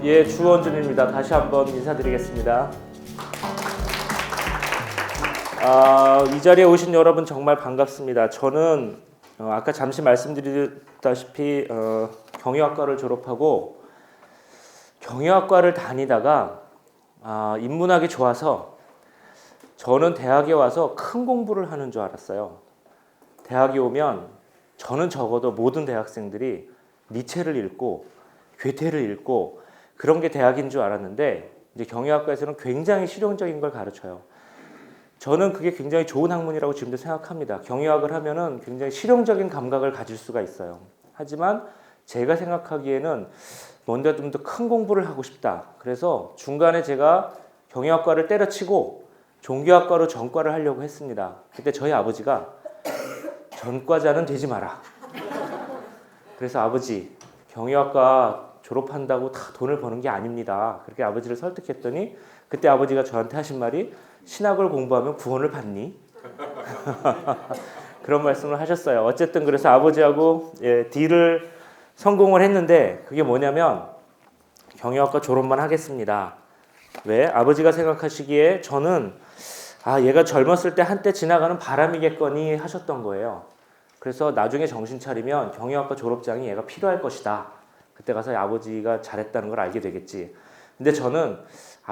예, 주원준입니다. 다시 한번 인사드리겠습니다. 이 자리에 오신 여러분 정말 반갑습니다. 저는 아까 잠시 말씀드렸다시피 경영학과를 졸업하고 경영학과를 다니다가 인문학이 좋아서 저는 대학에 와서 큰 공부를 하는 줄 알았어요. 대학에 오면 저는 적어도 모든 대학생들이 니체를 읽고 괴테를 읽고 그런 게 대학인 줄 알았는데 이제 경영학과에서는 굉장히 실용적인 걸 가르쳐요. 저는 그게 굉장히 좋은 학문이라고 지금도 생각합니다. 경영학을 하면은 굉장히 실용적인 감각을 가질 수가 있어요. 하지만 제가 생각하기에는 뭔가 좀 더 큰 공부를 하고 싶다. 그래서 중간에 제가 경영학과를 때려치고 종교학과로 전과를 하려고 했습니다. 그때 저희 아버지가 전과자는 되지 마라. 그래서 아버지, 경영학과 졸업한다고 다 돈을 버는 게 아닙니다. 그렇게 아버지를 설득했더니 그때 아버지가 저한테 하신 말이 신학을 공부하면 구원을 받니? 그런 말씀을 하셨어요. 어쨌든 그래서 아버지하고 딜을 성공을 했는데 그게 뭐냐면 경영학과 졸업만 하겠습니다. 왜? 아버지가 생각하시기에 저는 얘가 젊었을 때 한때 지나가는 바람이겠거니 하셨던 거예요. 그래서 나중에 정신 차리면 경영학과 졸업장이 얘가 필요할 것이다. 그때 가서 아버지가 잘했다는 걸 알게 되겠지. 근데 저는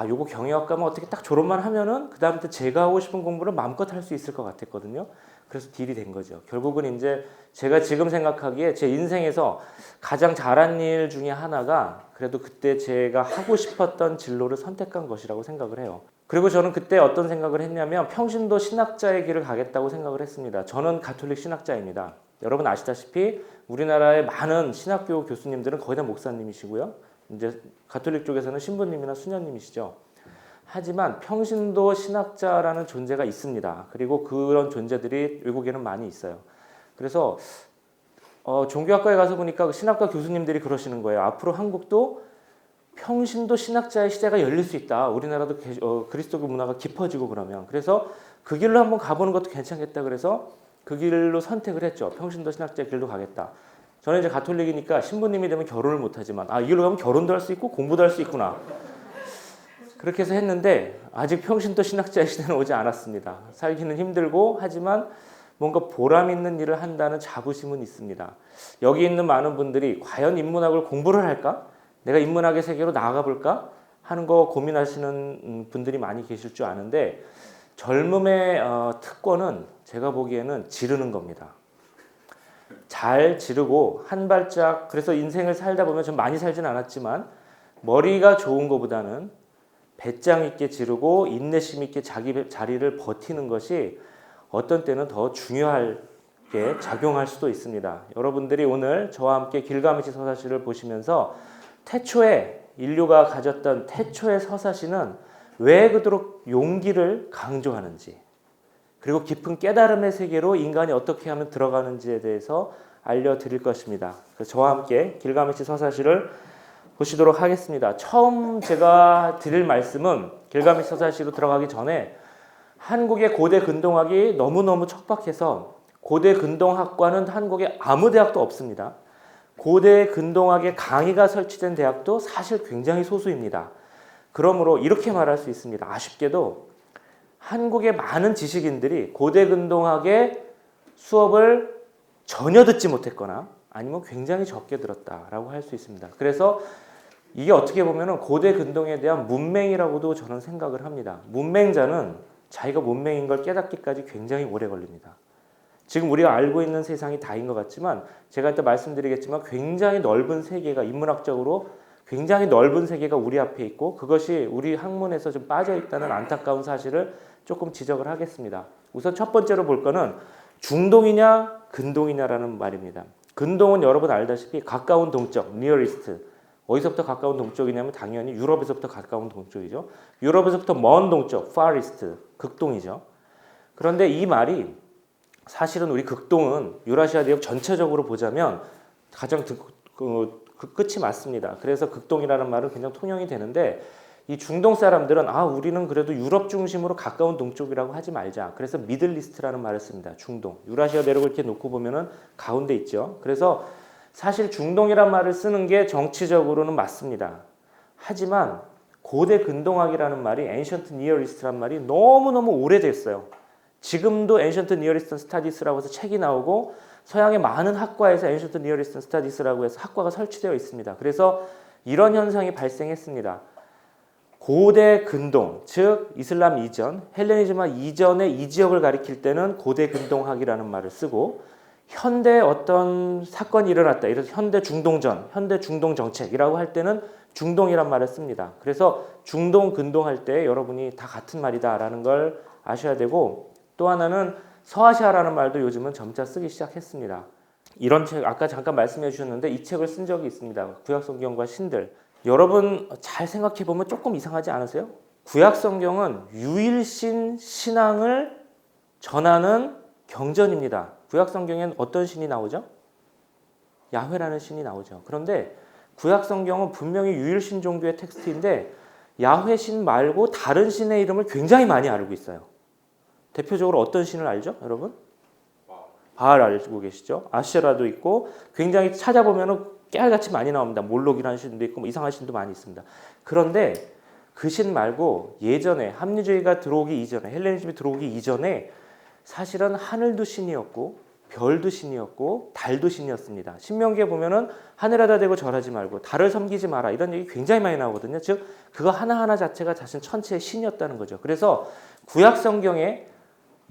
요거 경영학과면 어떻게 딱 졸업만 하면은 그 다음부터 제가 하고 싶은 공부를 마음껏 할 수 있을 것 같았거든요. 그래서 딜이 된 거죠. 결국은 이제 제가 지금 생각하기에 제 인생에서 가장 잘한 일 중에 하나가 그래도 그때 제가 하고 싶었던 진로를 선택한 것이라고 생각을 해요. 그리고 저는 그때 어떤 생각을 했냐면 평신도 신학자의 길을 가겠다고 생각을 했습니다. 저는 가톨릭 신학자입니다. 여러분 아시다시피 우리나라의 많은 신학교 교수님들은 거의 다 목사님이시고요. 이제 가톨릭 쪽에서는 신부님이나 수녀님이시죠. 하지만 평신도 신학자라는 존재가 있습니다. 그리고 그런 존재들이 외국에는 많이 있어요. 그래서 종교학과에 가서 보니까 신학과 교수님들이 그러시는 거예요. 앞으로 한국도 평신도 신학자의 시대가 열릴 수 있다. 우리나라도 그리스도교 문화가 깊어지고 그러면. 그래서 그 길로 한번 가보는 것도 괜찮겠다. 그래서 그 길로 선택을 했죠. 평신도 신학자의 길로 가겠다. 저는 이제 가톨릭이니까 신부님이 되면 결혼을 못하지만 이 길로 가면 결혼도 할 수 있고 공부도 할 수 있구나. 그렇게 해서 했는데 아직 평신도 신학자의 시대는 오지 않았습니다. 살기는 힘들고 하지만 뭔가 보람 있는 일을 한다는 자부심은 있습니다. 여기 있는 많은 분들이 과연 인문학을 공부를 할까? 내가 인문학의 세계로 나아가 볼까? 하는 거 고민하시는 분들이 많이 계실 줄 아는데 젊음의 특권은 제가 보기에는 지르는 겁니다. 잘 지르고 한 발짝 그래서 인생을 살다 보면 좀 많이 살진 않았지만 머리가 좋은 것보다는 배짱 있게 지르고 인내심 있게 자기 자리를 버티는 것이 어떤 때는 더 중요하게 작용할 수도 있습니다. 여러분들이 오늘 저와 함께 길가메시 서사시를 보시면서 태초에 인류가 가졌던 태초의 서사시는 왜 그토록 용기를 강조하는지 그리고 깊은 깨달음의 세계로 인간이 어떻게 하면 들어가는지에 대해서 알려드릴 것입니다. 그래서 저와 함께 길가메시 서사시를 보시도록 하겠습니다. 처음 제가 드릴 말씀은 길가메시 서사시로 들어가기 전에 한국의 고대 근동학이 너무너무 척박해서 고대 근동학과는 한국에 아무 대학도 없습니다. 고대 근동학의 강의가 설치된 대학도 사실 굉장히 소수입니다. 그러므로 이렇게 말할 수 있습니다. 아쉽게도 한국의 많은 지식인들이 고대 근동학의 수업을 전혀 듣지 못했거나 아니면 굉장히 적게 들었다라고 할 수 있습니다. 그래서 이게 어떻게 보면 고대 근동에 대한 문맹이라고도 저는 생각을 합니다. 문맹자는 자기가 문맹인 걸 깨닫기까지 굉장히 오래 걸립니다. 지금 우리가 알고 있는 세상이 다인 것 같지만 제가 이따 말씀드리겠지만 굉장히 넓은 세계가 인문학적으로 굉장히 넓은 세계가 우리 앞에 있고 그것이 우리 학문에서 좀 빠져 있다는 안타까운 사실을 조금 지적을 하겠습니다. 우선 첫 번째로 볼 거는 중동이냐 근동이냐라는 말입니다. 근동은 여러분 알다시피 가까운 동쪽, nearest. 어디서부터 가까운 동쪽이냐면 당연히 유럽에서부터 가까운 동쪽이죠. 유럽에서부터 먼 동쪽, farthest, 극동이죠. 그런데 이 말이 사실은 우리 극동은 유라시아 대륙 전체적으로 보자면 가장 그 끝이 맞습니다. 그래서 극동이라는 말은 그냥 통용이 되는데 이 중동 사람들은 우리는 그래도 유럽 중심으로 가까운 동쪽이라고 하지 말자. 그래서 미들리스트라는 말을 씁니다. 중동. 유라시아 대륙을 이렇게 놓고 보면은 가운데 있죠. 그래서 사실 중동이란 말을 쓰는 게 정치적으로는 맞습니다. 하지만 고대 근동학이라는 말이 Ancient Near East란 말이 너무너무 오래됐어요. 지금도 Ancient Near Eastern Studies라고 해서 책이 나오고 서양의 많은 학과에서 Ancient Near Eastern Studies라고 해서 학과가 설치되어 있습니다. 그래서 이런 현상이 발생했습니다. 고대 근동, 즉 이슬람 이전, 헬레니즘화 이전의 이 지역을 가리킬 때는 고대 근동학이라는 말을 쓰고 현대 어떤 사건이 일어났다. 이래서 현대 중동전, 현대 중동 정책이라고 할 때는 중동이란 말을 씁니다. 그래서 중동 근동 할 때 여러분이 다 같은 말이다라는 걸 아셔야 되고 또 하나는 서아시아라는 말도 요즘은 점차 쓰기 시작했습니다. 이런 책 아까 잠깐 말씀해 주셨는데 이 책을 쓴 적이 있습니다. 구약성경과 신들. 여러분 잘 생각해 보면 조금 이상하지 않으세요? 구약성경은 유일신 신앙을 전하는 경전입니다. 구약성경엔 어떤 신이 나오죠? 야훼라는 신이 나오죠. 그런데 구약성경은 분명히 유일신 종교의 텍스트인데 야훼 신 말고 다른 신의 이름을 굉장히 많이 알고 있어요. 대표적으로 어떤 신을 알죠, 여러분? 바알 알고 계시죠? 아세라도 있고 굉장히 찾아보면 깨알같이 많이 나옵니다. 몰록이라는 신도 있고 뭐 이상한 신도 많이 있습니다. 그런데 그 신 말고 예전에 합리주의가 들어오기 이전에 헬레니즘이 들어오기 이전에 사실은 하늘도 신이었고 별도 신이었고 달도 신이었습니다. 신명기에 보면은 하늘에다 대고 절하지 말고 달을 섬기지 마라 이런 얘기 굉장히 많이 나오거든요. 즉 그거 하나하나 자체가 자신 천체의 신이었다는 거죠. 그래서 구약 성경에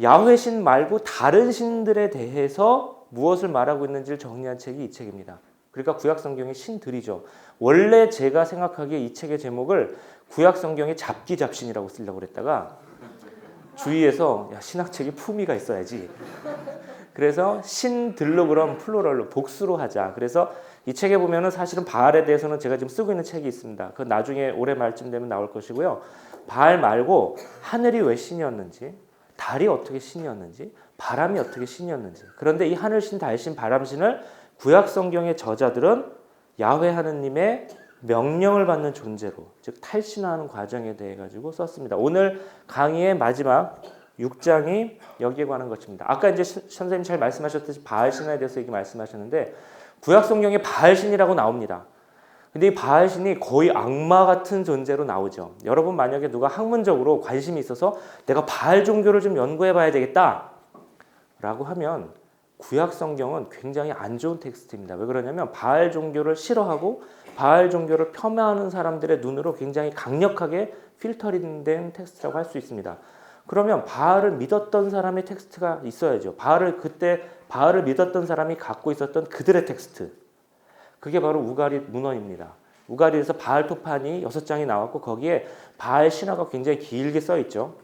야훼 신 말고 다른 신들에 대해서 무엇을 말하고 있는지를 정리한 책이 이 책입니다. 그러니까 구약 성경의 신들이죠. 원래 제가 생각하기에 이 책의 제목을 구약 성경의 잡기잡신이라고 쓰려고 그랬다가 주위에서 야, 신학책이 품위가 있어야지. 그래서 신들로 그럼 플로럴로 복수로 하자. 그래서 이 책에 보면은 사실은 바알에 대해서는 제가 지금 쓰고 있는 책이 있습니다. 그건 나중에 올해 말쯤 되면 나올 것이고요. 바알 말고 하늘이 왜 신이었는지, 달이 어떻게 신이었는지, 바람이 어떻게 신이었는지. 그런데 이 하늘신, 달신, 바람신을 구약 성경의 저자들은 야훼 하느님의 명령을 받는 존재로, 즉 탈신하는 과정에 대해 가지고 썼습니다. 오늘 강의의 마지막 6장이 여기에 관한 것입니다. 아까 이제 선생님 잘 말씀하셨듯이 바알신에 대해서 얘기 말씀하셨는데 구약 성경에 바알신이라고 나옵니다. 근데 이 바알신이 거의 악마 같은 존재로 나오죠. 여러분 만약에 누가 학문적으로 관심이 있어서 내가 바알 종교를 좀 연구해 봐야 되겠다 라고 하면 구약 성경은 굉장히 안 좋은 텍스트입니다. 왜 그러냐면 바알 종교를 싫어하고 바알 종교를 폄하하는 사람들의 눈으로 굉장히 강력하게 필터링된 텍스트라고 할 수 있습니다. 그러면 바알을 믿었던 사람의 텍스트가 있어야죠. 바알을 믿었던 사람이 갖고 있었던 그들의 텍스트. 그게 바로 우가릿 문헌입니다. 우가릿에서 바알 토판이 6장이 나왔고 거기에 바알 신화가 굉장히 길게 써 있죠.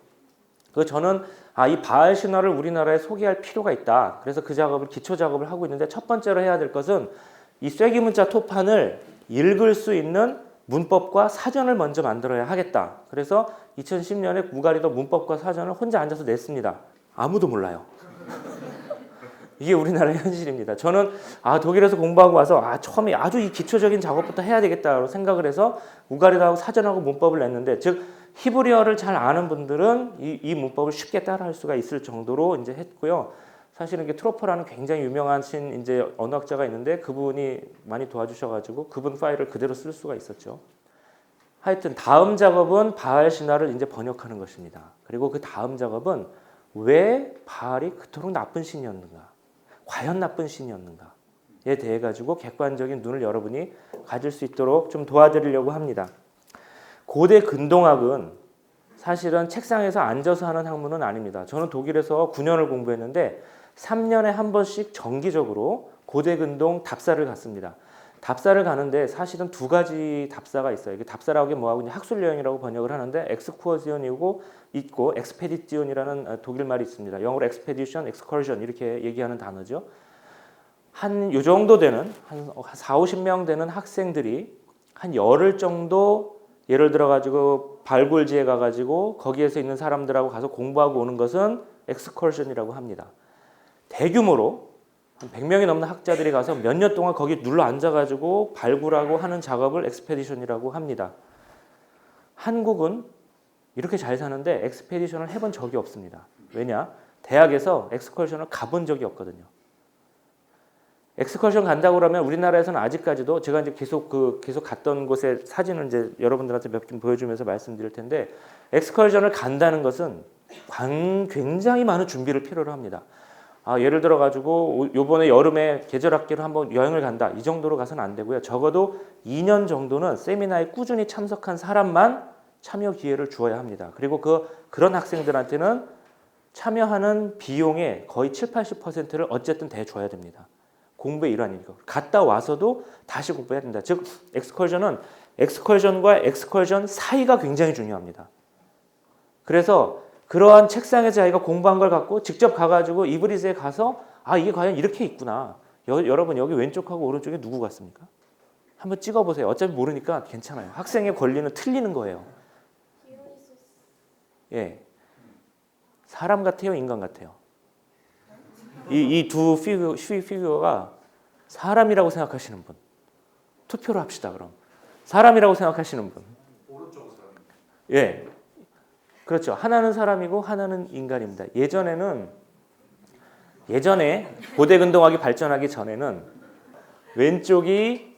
그래서 저는 이 바알 신화를 우리나라에 소개할 필요가 있다. 그래서 그 작업을 기초 작업을 하고 있는데 첫 번째로 해야 될 것은 이 쐐기문자 토판을 읽을 수 있는 문법과 사전을 먼저 만들어야 하겠다. 그래서 2010년에 우가리도 문법과 사전을 혼자 앉아서 냈습니다. 아무도 몰라요. 이게 우리나라의 현실입니다. 저는 독일에서 공부하고 와서 처음에 아주 이 기초적인 작업부터 해야 되겠다고 생각을 해서 우가리도하고 사전하고 문법을 냈는데 즉 히브리어를 잘 아는 분들은 이 문법을 쉽게 따라할 수가 있을 정도로 이제 했고요. 사실은 이게 트로퍼라는 굉장히 유명하신 이제 언어학자가 있는데 그분이 많이 도와주셔가지고 그분 파일을 그대로 쓸 수가 있었죠. 하여튼 다음 작업은 바알 신화를 이제 번역하는 것입니다. 그리고 그 다음 작업은 왜 바알이 그토록 나쁜 신이었는가? 과연 나쁜 신이었는가에 대해 가지고 객관적인 눈을 여러분이 가질 수 있도록 좀 도와드리려고 합니다. 고대 근동학은 사실은 책상에서 앉아서 하는 학문은 아닙니다. 저는 독일에서 9년을 공부했는데 3년에 한 번씩 정기적으로 고대 근동 답사를 갔습니다. 답사를 가는데 사실은 두 가지 답사가 있어요. 이게 답사라고 하기 뭐하고 학술 여행이라고 번역을 하는데 엑스쿠어지온이고 있고 엑스페디티온이라는 독일 말이 있습니다. 영어로 엑스페디션, 엑스커션 이렇게 얘기하는 단어죠. 한 요 정도 되는 한 4, 50명 되는 학생들이 한 열흘 정도 예를 들어 가지고 발굴지에 가 가지고 거기에서 있는 사람들하고 가서 공부하고 오는 것은 엑스커션이라고 합니다. 대규모로 한 100명이 넘는 학자들이 가서 몇 년 동안 거기 눌러 앉아가지고 발굴하고 하는 작업을 엑스페디션이라고 합니다. 한국은 이렇게 잘 사는데 엑스페디션을 해본 적이 없습니다. 왜냐? 대학에서 엑스커션을 가본 적이 없거든요. 엑스커션 간다고 그러면 우리나라에서는 아직까지도 제가 이제 계속 갔던 곳의 사진을 이제 여러분들한테 몇 개 보여주면서 말씀드릴 텐데 엑스커션을 간다는 것은 굉장히 많은 준비를 필요로 합니다. 예를 들어 가지고 요번에 여름에 계절 학기로 한번 여행을 간다 이 정도로 가서는 안 되고요. 적어도 2년 정도는 세미나에 꾸준히 참석한 사람만 참여 기회를 주어야 합니다. 그리고 그런 학생들한테는 참여하는 비용의 거의 7, 80%를 어쨌든 대줘야 됩니다. 공부의 일환이니까. 갔다 와서도 다시 공부해야 된다. 즉 엑스커션은 엑스커션과 엑스커션 사이가 굉장히 중요합니다. 그래서 그러한 책상에 자기가 공부한 걸 갖고 직접 가가지고 이브리즈에 가서 이게 과연 이렇게 있구나. 여러분 여기 왼쪽하고 오른쪽에 누구 같습니까? 한번 찍어보세요. 어차피 모르니까 괜찮아요. 학생의 권리는 틀리는 거예요. 예, 사람 같아요, 인간 같아요? 이 두 피규어가 사람이라고 생각하시는 분 투표를 합시다. 그럼 사람이라고 생각하시는 분. 오른쪽 사람. 예, 그렇죠. 하나는 사람이고 하나는 인간입니다. 예전에 고대 근동학이 발전하기 전에는 왼쪽이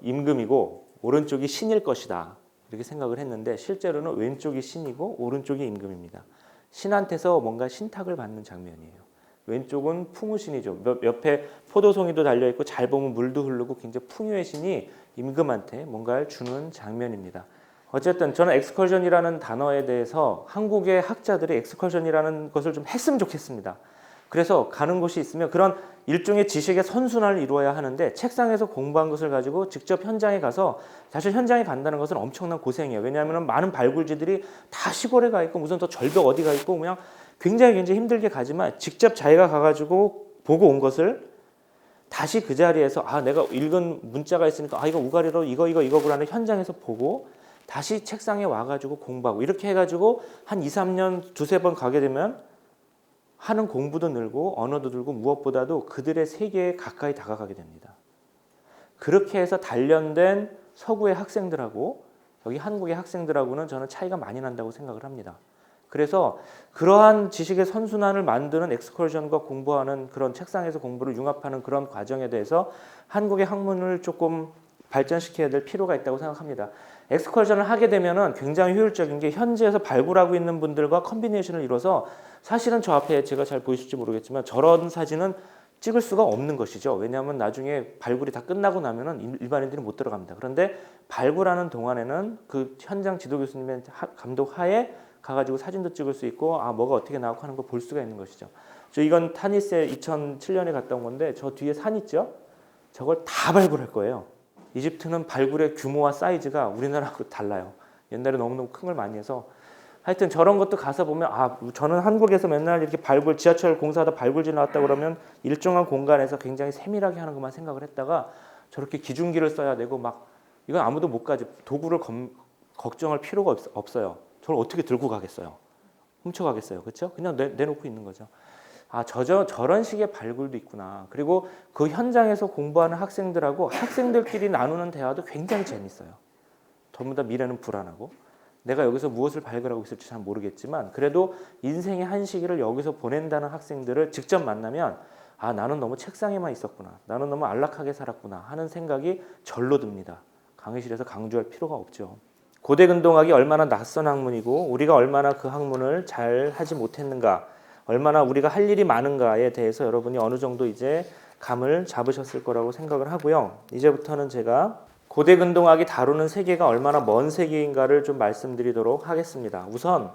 임금이고 오른쪽이 신일 것이다 이렇게 생각을 했는데 실제로는 왼쪽이 신이고 오른쪽이 임금입니다. 신한테서 뭔가 신탁을 받는 장면이에요. 왼쪽은 풍우신이죠. 옆에 포도송이도 달려있고 잘 보면 물도 흐르고 굉장히 풍요의 신이 임금한테 뭔가를 주는 장면입니다. 어쨌든 저는 엑스커션이라는 단어에 대해서 한국의 학자들이 엑스커션이라는 것을 좀 했으면 좋겠습니다. 그래서 가는 곳이 있으면 그런 일종의 지식의 선순환을 이루어야 하는데 책상에서 공부한 것을 가지고 직접 현장에 가서 사실 현장에 간다는 것은 엄청난 고생이에요. 왜냐하면 많은 발굴지들이 다 시골에 가 있고 무슨 더 절벽 어디 가 있고 그냥 굉장히 힘들게 가지만 직접 자기가 가가지고 보고 온 것을 다시 그 자리에서 내가 읽은 문자가 있으니까 이거 우가리로 이거구라는 현장에서 보고 다시 책상에 와가지고 공부하고 이렇게 해가지고 한 2, 3년 두세 번 가게 되면 하는 공부도 늘고 언어도 늘고 무엇보다도 그들의 세계에 가까이 다가가게 됩니다. 그렇게 해서 단련된 서구의 학생들하고 여기 한국의 학생들하고는 저는 차이가 많이 난다고 생각을 합니다. 그래서 그러한 지식의 선순환을 만드는 엑스커션과 공부하는 그런 책상에서 공부를 융합하는 그런 과정에 대해서 한국의 학문을 조금 발전시켜야 될 필요가 있다고 생각합니다. 엑스커션을 하게 되면은 굉장히 효율적인 게 현지에서 발굴하고 있는 분들과 컨비네이션을 이뤄서 사실은 저 앞에 제가 잘 보이실지 모르겠지만 저런 사진은 찍을 수가 없는 것이죠. 왜냐하면 나중에 발굴이 다 끝나고 나면은 일반인들이 못 들어갑니다. 그런데 발굴하는 동안에는 그 현장 지도 교수님의 감독 하에 가가지고 사진도 찍을 수 있고 뭐가 어떻게 나오고 하는 걸 볼 수가 있는 것이죠. 이건 타니스에 2007년에 갔다 온 건데 저 뒤에 산 있죠? 저걸 다 발굴할 거예요. 이집트는 발굴의 규모와 사이즈가 우리나라하고 달라요. 옛날에 너무너무 큰 걸 많이 해서 하여튼 저런 것도 가서 보면 저는 한국에서 맨날 이렇게 발굴 지하철 공사하다 발굴지 나왔다 그러면 일정한 공간에서 굉장히 세밀하게 하는 것만 생각을 했다가 저렇게 기중기를 써야 되고 이건 아무도 못 가지 도구를 걱정할 필요가 없어요. 저걸 어떻게 들고 가겠어요? 훔쳐가겠어요. 그렇죠? 그냥 내놓고 있는 거죠. 저런 식의 발굴도 있구나. 그리고 그 현장에서 공부하는 학생들하고 학생들끼리 나누는 대화도 굉장히 재밌어요. 전부 다 미래는 불안하고 내가 여기서 무엇을 발굴하고 있을지 잘 모르겠지만 그래도 인생의 한 시기를 여기서 보낸다는 학생들을 직접 만나면 나는 너무 책상에만 있었구나. 나는 너무 안락하게 살았구나 하는 생각이 절로 듭니다. 강의실에서 강조할 필요가 없죠. 고대 근동학이 얼마나 낯선 학문이고 우리가 얼마나 그 학문을 잘 하지 못했는가 얼마나 우리가 할 일이 많은가에 대해서 여러분이 어느 정도 이제 감을 잡으셨을 거라고 생각을 하고요. 이제부터는 제가 고대 근동학이 다루는 세계가 얼마나 먼 세계인가를 좀 말씀드리도록 하겠습니다. 우선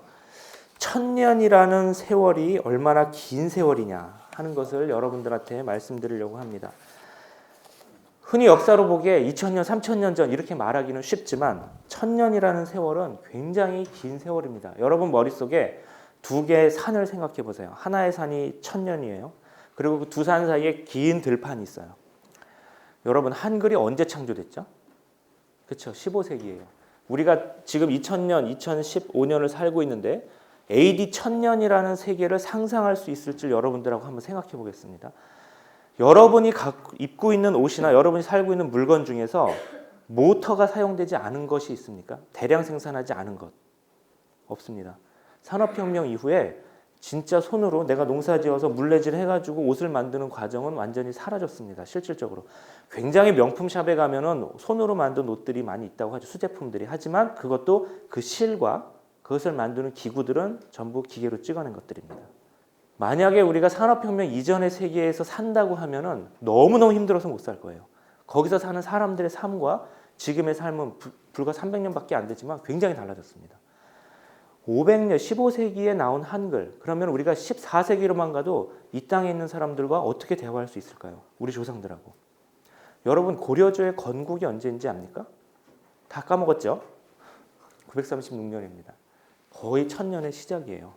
1000년이라는 세월이 얼마나 긴 세월이냐 하는 것을 여러분들한테 말씀드리려고 합니다. 흔히 역사로 보기에 2000년, 3000년 전 이렇게 말하기는 쉽지만 1000년이라는 세월은 굉장히 긴 세월입니다. 여러분 머릿속에 두 개의 산을 생각해 보세요. 하나의 산이 1000년이에요. 그리고 그 두 산 사이에 긴 들판이 있어요. 여러분 한글이 언제 창조됐죠? 그렇죠. 15세기예요. 우리가 지금 2000년, 2015년을 살고 있는데 AD 1000년이라는 세계를 상상할 수 있을지 여러분들하고 한번 생각해 보겠습니다. 여러분이 입고 있는 옷이나 여러분이 살고 있는 물건 중에서 모터가 사용되지 않은 것이 있습니까? 대량 생산하지 않은 것 없습니다. 산업혁명 이후에 진짜 손으로 내가 농사지어서 물레질 해가지고 옷을 만드는 과정은 완전히 사라졌습니다. 실질적으로. 굉장히 명품샵에 가면은 손으로 만든 옷들이 많이 있다고 하죠. 수제품들이. 하지만 그것도 그 실과 그것을 만드는 기구들은 전부 기계로 찍어낸 것들입니다. 만약에 우리가 산업혁명 이전의 세계에서 산다고 하면은 너무너무 힘들어서 못 살 거예요. 거기서 사는 사람들의 삶과 지금의 삶은 불과 300년밖에 안 되지만 굉장히 달라졌습니다. 500년, 15세기에 나온 한글, 그러면 우리가 14세기로만 가도 이 땅에 있는 사람들과 어떻게 대화할 수 있을까요? 우리 조상들하고. 여러분, 고려조의 건국이 언제인지 압니까? 다 까먹었죠? 936년입니다. 거의 1000년의 시작이에요.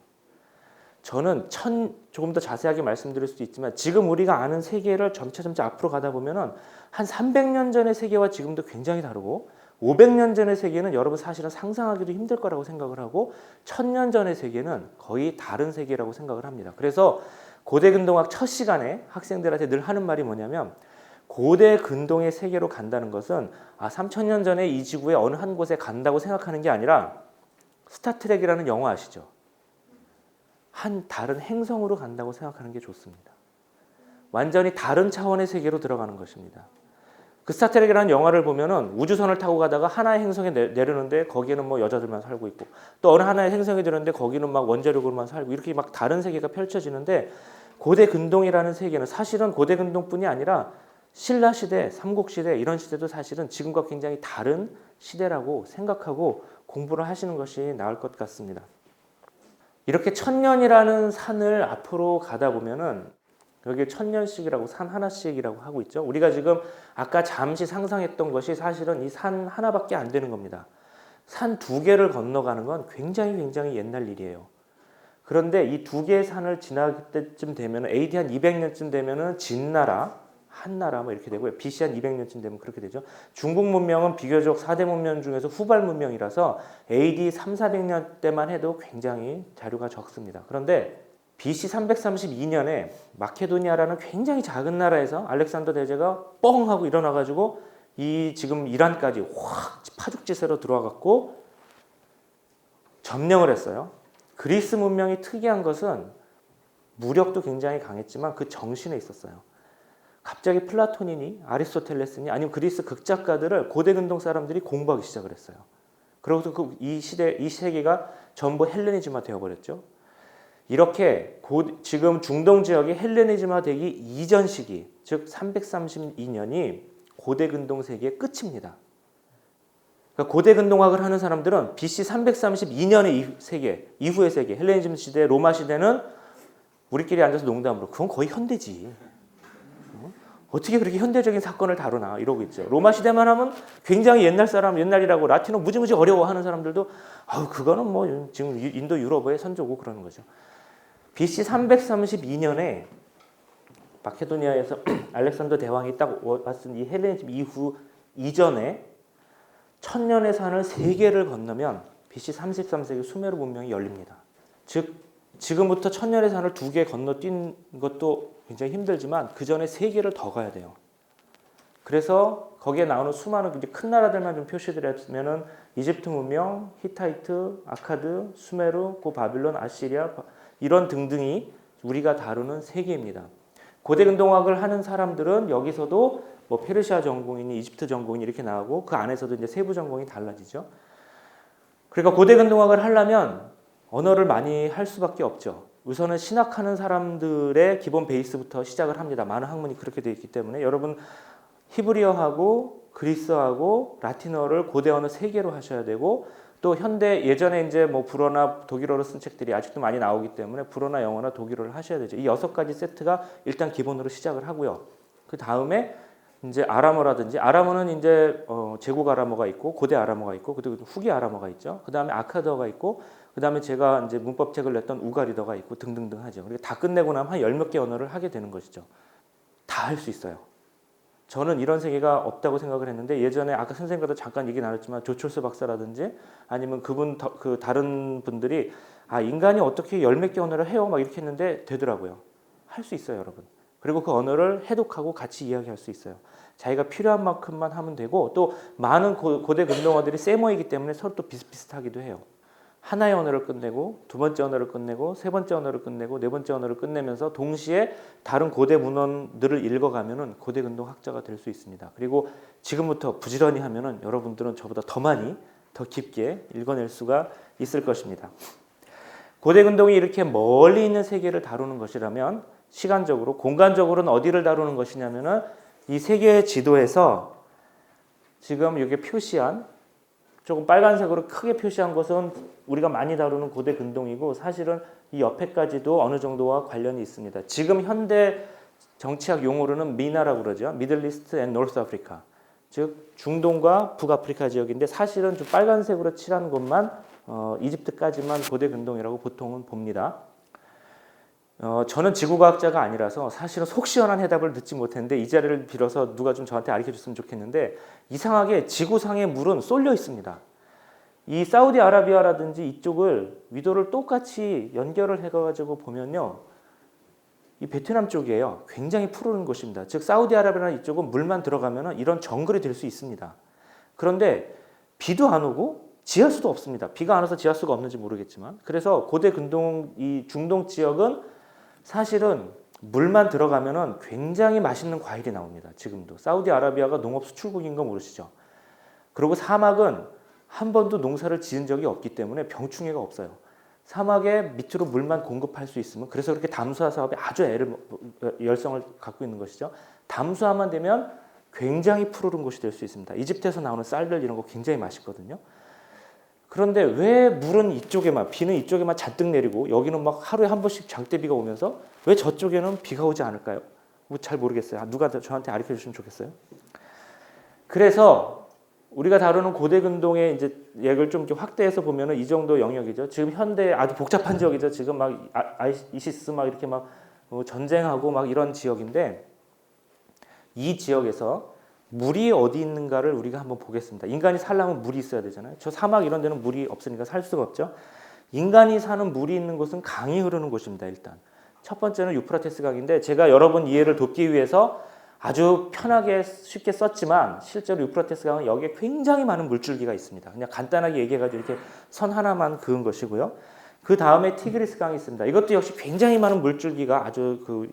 저는 조금 더 자세하게 말씀드릴 수도 있지만 지금 우리가 아는 세계를 점차 앞으로 가다 보면은 한 300년 전의 세계와 지금도 굉장히 다르고 500년 전의 세계는 여러분 사실은 상상하기도 힘들 거라고 생각을 하고 1000년 전의 세계는 거의 다른 세계라고 생각을 합니다. 그래서 고대 근동학 첫 시간에 학생들한테 늘 하는 말이 뭐냐면 고대 근동의 세계로 간다는 것은 3000년 전에 이 지구의 어느 한 곳에 간다고 생각하는 게 아니라 스타트rek이라는 영화 아시죠? 한 다른 행성으로 간다고 생각하는 게 좋습니다. 완전히 다른 차원의 세계로 들어가는 것입니다. 그 스타트rek이라는 영화를 보면은 우주선을 타고 가다가 하나의 행성에 내려는데 거기에는 뭐 여자들만 살고 있고 또 어느 하나의 행성에 들었는데 거기는 막 원자력으로만 살고 이렇게 막 다른 세계가 펼쳐지는데 고대 근동이라는 세계는 사실은 고대 근동뿐이 아니라 신라 시대, 삼국 시대 이런 시대도 사실은 지금과 굉장히 다른 시대라고 생각하고 공부를 하시는 것이 나을 것 같습니다. 이렇게 1000년이라는 산을 앞으로 가다 보면은 여기 1000년씩이라고 산 하나씩이라고 하고 있죠. 우리가 지금 아까 잠시 상상했던 것이 사실은 이 산 하나밖에 안 되는 겁니다. 산 2개를 건너가는 건 굉장히 옛날 일이에요. 그런데 이 2개의 산을 지날 때쯤 되면 AD 한 200년쯤 되면은 진나라, 한나라 뭐 이렇게 되고요. BC 한 200년쯤 되면 그렇게 되죠. 중국 문명은 비교적 4대 문명 중에서 후발 문명이라서 AD 3, 400년 때만 해도 굉장히 자료가 적습니다. 그런데 BC 332년에 마케도니아라는 굉장히 작은 나라에서 알렉산더 대제가 뻥 하고 일어나가지고 이 지금 이란까지 확 파죽지세로 들어와갖고 점령을 했어요. 그리스 문명이 특이한 것은 무력도 굉장히 강했지만 그 정신에 있었어요. 갑자기 플라톤이니 아리스토텔레스니 아니면 그리스 극작가들을 고대 근동 사람들이 공부하기 시작을 했어요. 그러고서 이 세계가 전부 헬레니즘화 되어버렸죠. 이렇게 지금 중동 지역이 헬레니즘화 되기 이전 시기, 즉 332년이 고대 근동 세계의 끝입니다. 그러니까 고대 근동학을 하는 사람들은 BC 332년의 세계, 이후의 세계, 헬레니즘 시대, 로마 시대는 우리끼리 앉아서 농담으로 그건 거의 현대지. 어떻게 그렇게 현대적인 사건을 다루나 이러고 있죠. 로마 시대만 하면 굉장히 옛날이라고 라틴어 무지무지 어려워하는 사람들도 그거는 뭐 지금 인도 유럽의 선조고 그러는 거죠. BC 332년에 마케도니아에서 알렉산더 대왕이 딱 왔은 이 헬레니즘 이전에 1000년의 산을 3개를 건너면 BC 33세기 수메르 문명이 열립니다. 즉 지금부터 1000년의 산을 2개 건너뛴 것도 굉장히 힘들지만 그 전에 3개를 더 가야 돼요. 그래서 거기에 나오는 수많은 큰 나라들만 좀 표시드렸으면은 이집트 문명, 히타이트, 아카드, 수메르, 바빌론, 아시리아 이런 등등이 우리가 다루는 세계입니다. 고대 근동학을 하는 사람들은 여기서도 뭐 페르시아 전공이니 이집트 전공이 이렇게 나오고 그 안에서도 이제 세부 전공이 달라지죠. 그러니까 고대 근동학을 하려면 언어를 많이 할 수밖에 없죠. 우선은 신학하는 사람들의 기본 베이스부터 시작을 합니다. 많은 학문이 그렇게 되어 있기 때문에 여러분 히브리어하고 그리스어하고 라틴어를 고대 언어 3개로 하셔야 되고 또 현대 예전에 이제 뭐 불어나 독일어로 쓴 책들이 아직도 많이 나오기 때문에 불어나 영어나 독일어를 하셔야 되죠. 이 6가지 세트가 일단 기본으로 시작을 하고요. 그 다음에 이제 아람어라든지 아람어는 이제 제국 아람어가 있고 고대 아람어가 있고 그리고 후기 아람어가 있죠. 그 다음에 아카드어가 있고 그 다음에 제가 이제 문법책을 냈던 우가리더가 있고 등등등 하죠. 그리고 다 끝내고 나면 한 10몇 개 언어를 하게 되는 것이죠. 다 할 수 있어요. 저는 이런 세계가 없다고 생각을 했는데 예전에 아까 선생님과도 잠깐 얘기 나눴지만 조철수 박사라든지 아니면 그 다른 분들이 인간이 어떻게 10몇 개 언어를 해요? 막 이렇게 했는데 되더라고요. 할 수 있어요, 여러분. 그리고 그 언어를 해독하고 같이 이야기할 수 있어요. 자기가 필요한 만큼만 하면 되고 또 많은 고대 근동어들이 세모이기 때문에 서로 또 비슷비슷하기도 해요. 하나의 언어를 끝내고 두 번째 언어를 끝내고 세 번째 언어를 끝내고 네 번째 언어를 끝내면서 동시에 다른 고대 문헌들을 읽어가면은 고대 근동 학자가 될 수 있습니다. 그리고 지금부터 부지런히 하면은 여러분들은 저보다 더 많이 더 깊게 읽어낼 수가 있을 것입니다. 고대 근동이 이렇게 멀리 있는 세계를 다루는 것이라면 시간적으로 공간적으로는 어디를 다루는 것이냐면은 이 세계의 지도에서 지금 여기 표시한 조금 빨간색으로 크게 표시한 것은 우리가 많이 다루는 고대 근동이고 사실은 이 옆에까지도 어느 정도와 관련이 있습니다. 지금 현대 정치학 용어로는 미나라고 그러죠. 미들 이스트 앤 노스 아프리카. 즉 중동과 북아프리카 지역인데 사실은 좀 빨간색으로 칠한 것만 이집트까지만 고대 근동이라고 보통은 봅니다. 저는 지구과학자가 아니라서 사실은 속 시원한 해답을 듣지 못했는데 이 자리를 빌어서 누가 좀 저한테 가르쳐줬으면 좋겠는데 이상하게 지구상의 물은 쏠려 있습니다. 이 사우디아라비아라든지 이쪽을 위도를 똑같이 연결을 해가지고 보면요, 이 베트남 쪽이에요. 굉장히 푸르른 곳입니다. 즉 사우디아라비아나 이쪽은 물만 들어가면 이런 정글이 될 수 있습니다. 그런데 비도 안 오고 지하수도 없습니다. 비가 안 와서 지하수가 없는지 모르겠지만 그래서 고대 근동 이 중동 지역은 사실은 물만 들어가면은 굉장히 맛있는 과일이 나옵니다. 지금도 사우디아라비아가 농업 수출국인 거 모르시죠? 그리고 사막은 한 번도 농사를 지은 적이 없기 때문에 병충해가 없어요. 사막에 밑으로 물만 공급할 수 있으면 그래서 그렇게 담수화 사업에 아주 열성을 갖고 있는 것이죠. 담수화만 되면 굉장히 푸르른 곳이 될 수 있습니다. 이집트에서 나오는 쌀들 이런 거 굉장히 맛있거든요. 그런데 왜 물은 이쪽에만 비는 이쪽에만 잔뜩 내리고 여기는 막 하루에 한 번씩 장대비가 오면서 왜 저쪽에는 비가 오지 않을까요? 뭐 잘 모르겠어요. 누가 저한테 알려 주시면 좋겠어요. 그래서 우리가 다루는 고대 근동의 이제 얘기를 좀 이렇게 확대해서 보면은 이 정도 영역이죠. 지금 현대 아주 복잡한 지역이죠. 지금 막 이시스 막 이렇게 막 전쟁하고 막 이런 지역인데 이 지역에서 물이 어디 있는가를 우리가 한번 보겠습니다. 인간이 살려면 물이 있어야 되잖아요. 저 사막 이런 데는 물이 없으니까 살 수가 없죠. 인간이 사는 물이 있는 곳은 강이 흐르는 곳입니다. 일단 첫 번째는 유프라테스 강인데 제가 여러분 이해를 돕기 위해서 아주 편하게 쉽게 썼지만 실제로 유프라테스 강은 여기에 굉장히 많은 물줄기가 있습니다. 그냥 간단하게 얘기해가지고 이렇게 선 하나만 그은 것이고요. 그 다음에 티그리스 강이 있습니다. 이것도 역시 굉장히 많은 물줄기가 아주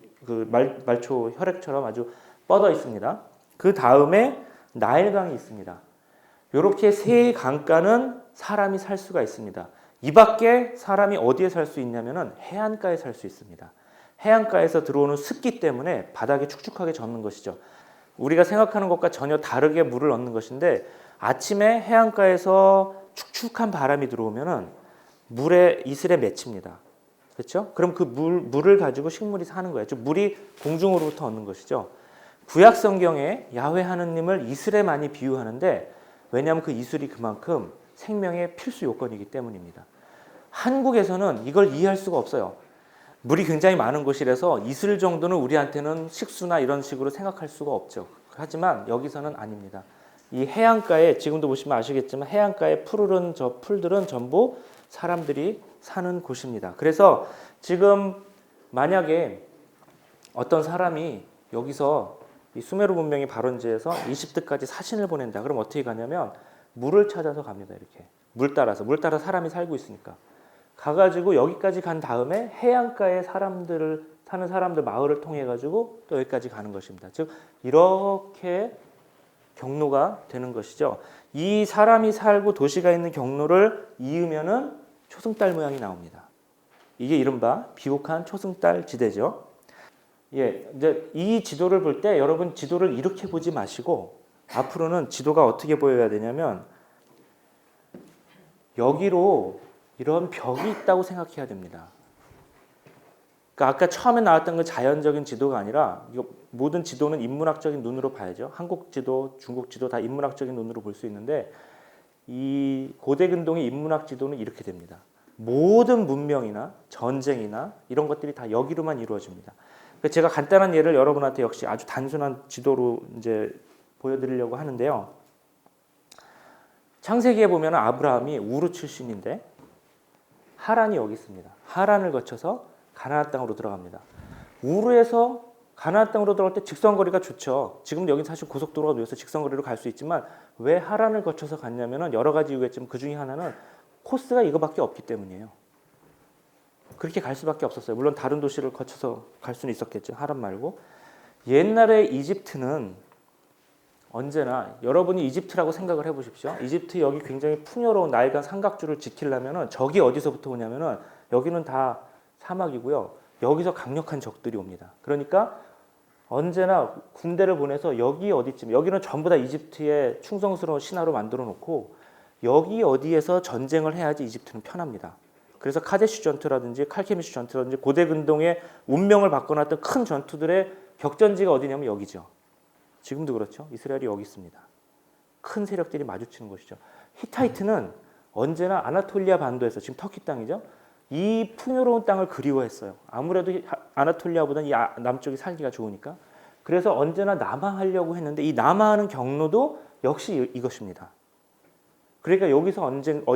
말초 혈액처럼 아주 뻗어 있습니다. 그 다음에 나일강이 있습니다. 이렇게 세 강가는 사람이 살 수가 있습니다. 이 밖에 사람이 어디에 살 수 있냐면은 해안가에 살 수 있습니다. 해안가에서 들어오는 습기 때문에 바닥이 축축하게 젖는 것이죠. 우리가 생각하는 것과 전혀 다르게 물을 얻는 것인데 아침에 해안가에서 축축한 바람이 들어오면은 물에 이슬에 맺힙니다. 그렇죠? 그럼 그 물을 가지고 식물이 사는 거예요. 즉 물이 공중으로부터 얻는 것이죠. 구약 성경에 야훼 하느님을 이슬에 많이 비유하는데 왜냐하면 그 이슬이 그만큼 생명의 필수 요건이기 때문입니다. 한국에서는 이걸 이해할 수가 없어요. 물이 굉장히 많은 곳이라서 이슬 정도는 우리한테는 식수나 이런 식으로 생각할 수가 없죠. 하지만 여기서는 아닙니다. 이 해안가에 지금도 보시면 아시겠지만 해안가에 푸르른 저 풀들은 전부 사람들이 사는 곳입니다. 그래서 지금 만약에 어떤 사람이 여기서 이 수메르 문명의 발원지에서 이집트까지 사신을 보낸다. 그럼 어떻게 가냐면 물을 찾아서 갑니다. 이렇게 물 따라서 사람이 살고 있으니까 가가지고 여기까지 간 다음에 해안가에 사는 사람들 마을을 통해 가지고 또 여기까지 가는 것입니다. 즉 이렇게 경로가 되는 것이죠. 이 사람이 살고 도시가 있는 경로를 이으면은 초승달 모양이 나옵니다. 이게 이른바 비옥한 초승달 지대죠. 예, 이제 이 지도를 볼 때 여러분 지도를 이렇게 보지 마시고 앞으로는 지도가 어떻게 보여야 되냐면 여기로 이런 벽이 있다고 생각해야 됩니다. 그러니까 아까 처음에 나왔던 그 자연적인 지도가 아니라 이거 모든 지도는 인문학적인 눈으로 봐야죠. 한국 지도, 중국 지도 다 인문학적인 눈으로 볼 수 있는데 이 고대 근동의 인문학 지도는 이렇게 됩니다. 모든 문명이나 전쟁이나 이런 것들이 다 여기로만 이루어집니다. 제가 간단한 예를 여러분한테 역시 아주 단순한 지도로 이제 보여드리려고 하는데요. 창세기에 보면 아브라함이 우르 출신인데 하란이 여기 있습니다. 하란을 거쳐서 가나안 땅으로 들어갑니다. 우르에서 가나안 땅으로 들어갈 때 직선거리가 좋죠. 지금 여기 사실 고속도로가 놓여서 직선거리로 갈 수 있지만 왜 하란을 거쳐서 갔냐면은 여러 가지 이유가 있지만 그 중에 하나는 코스가 이거밖에 없기 때문이에요. 그렇게 갈 수밖에 없었어요. 물론 다른 도시를 거쳐서 갈 수는 있었겠죠. 하란 말고. 옛날에 이집트는 언제나 여러분이 이집트라고 생각을 해보십시오. 이집트 여기 굉장히 풍요로운 나일강 삼각주를 지키려면은 적이 어디서부터 오냐면은 여기는 다 사막이고요. 여기서 강력한 적들이 옵니다. 그러니까 언제나 군대를 보내서 여기 어디쯤 여기는 전부 다 이집트의 충성스러운 신하로 만들어 놓고 여기 어디에서 전쟁을 해야지 이집트는 편합니다. 그래서 카데시 전투라든지 칼케미시 전투라든지 고대 근동의 운명을 바꿔놨던 큰 전투들의 격전지가 어디냐면 여기죠. 지금도 그렇죠. 이스라엘이 여기 있습니다. 큰 세력들이 마주치는 곳이죠. 히타이트는 언제나 아나톨리아 반도에서 지금 터키 땅이죠. 이 풍요로운 땅을 그리워했어요. 아무래도 아나톨리아보다는 이 남쪽이 살기가 좋으니까. 그래서 언제나 남하하려고 했는데 이 남하하는 경로도 역시 이것입니다. 그러니까 여기서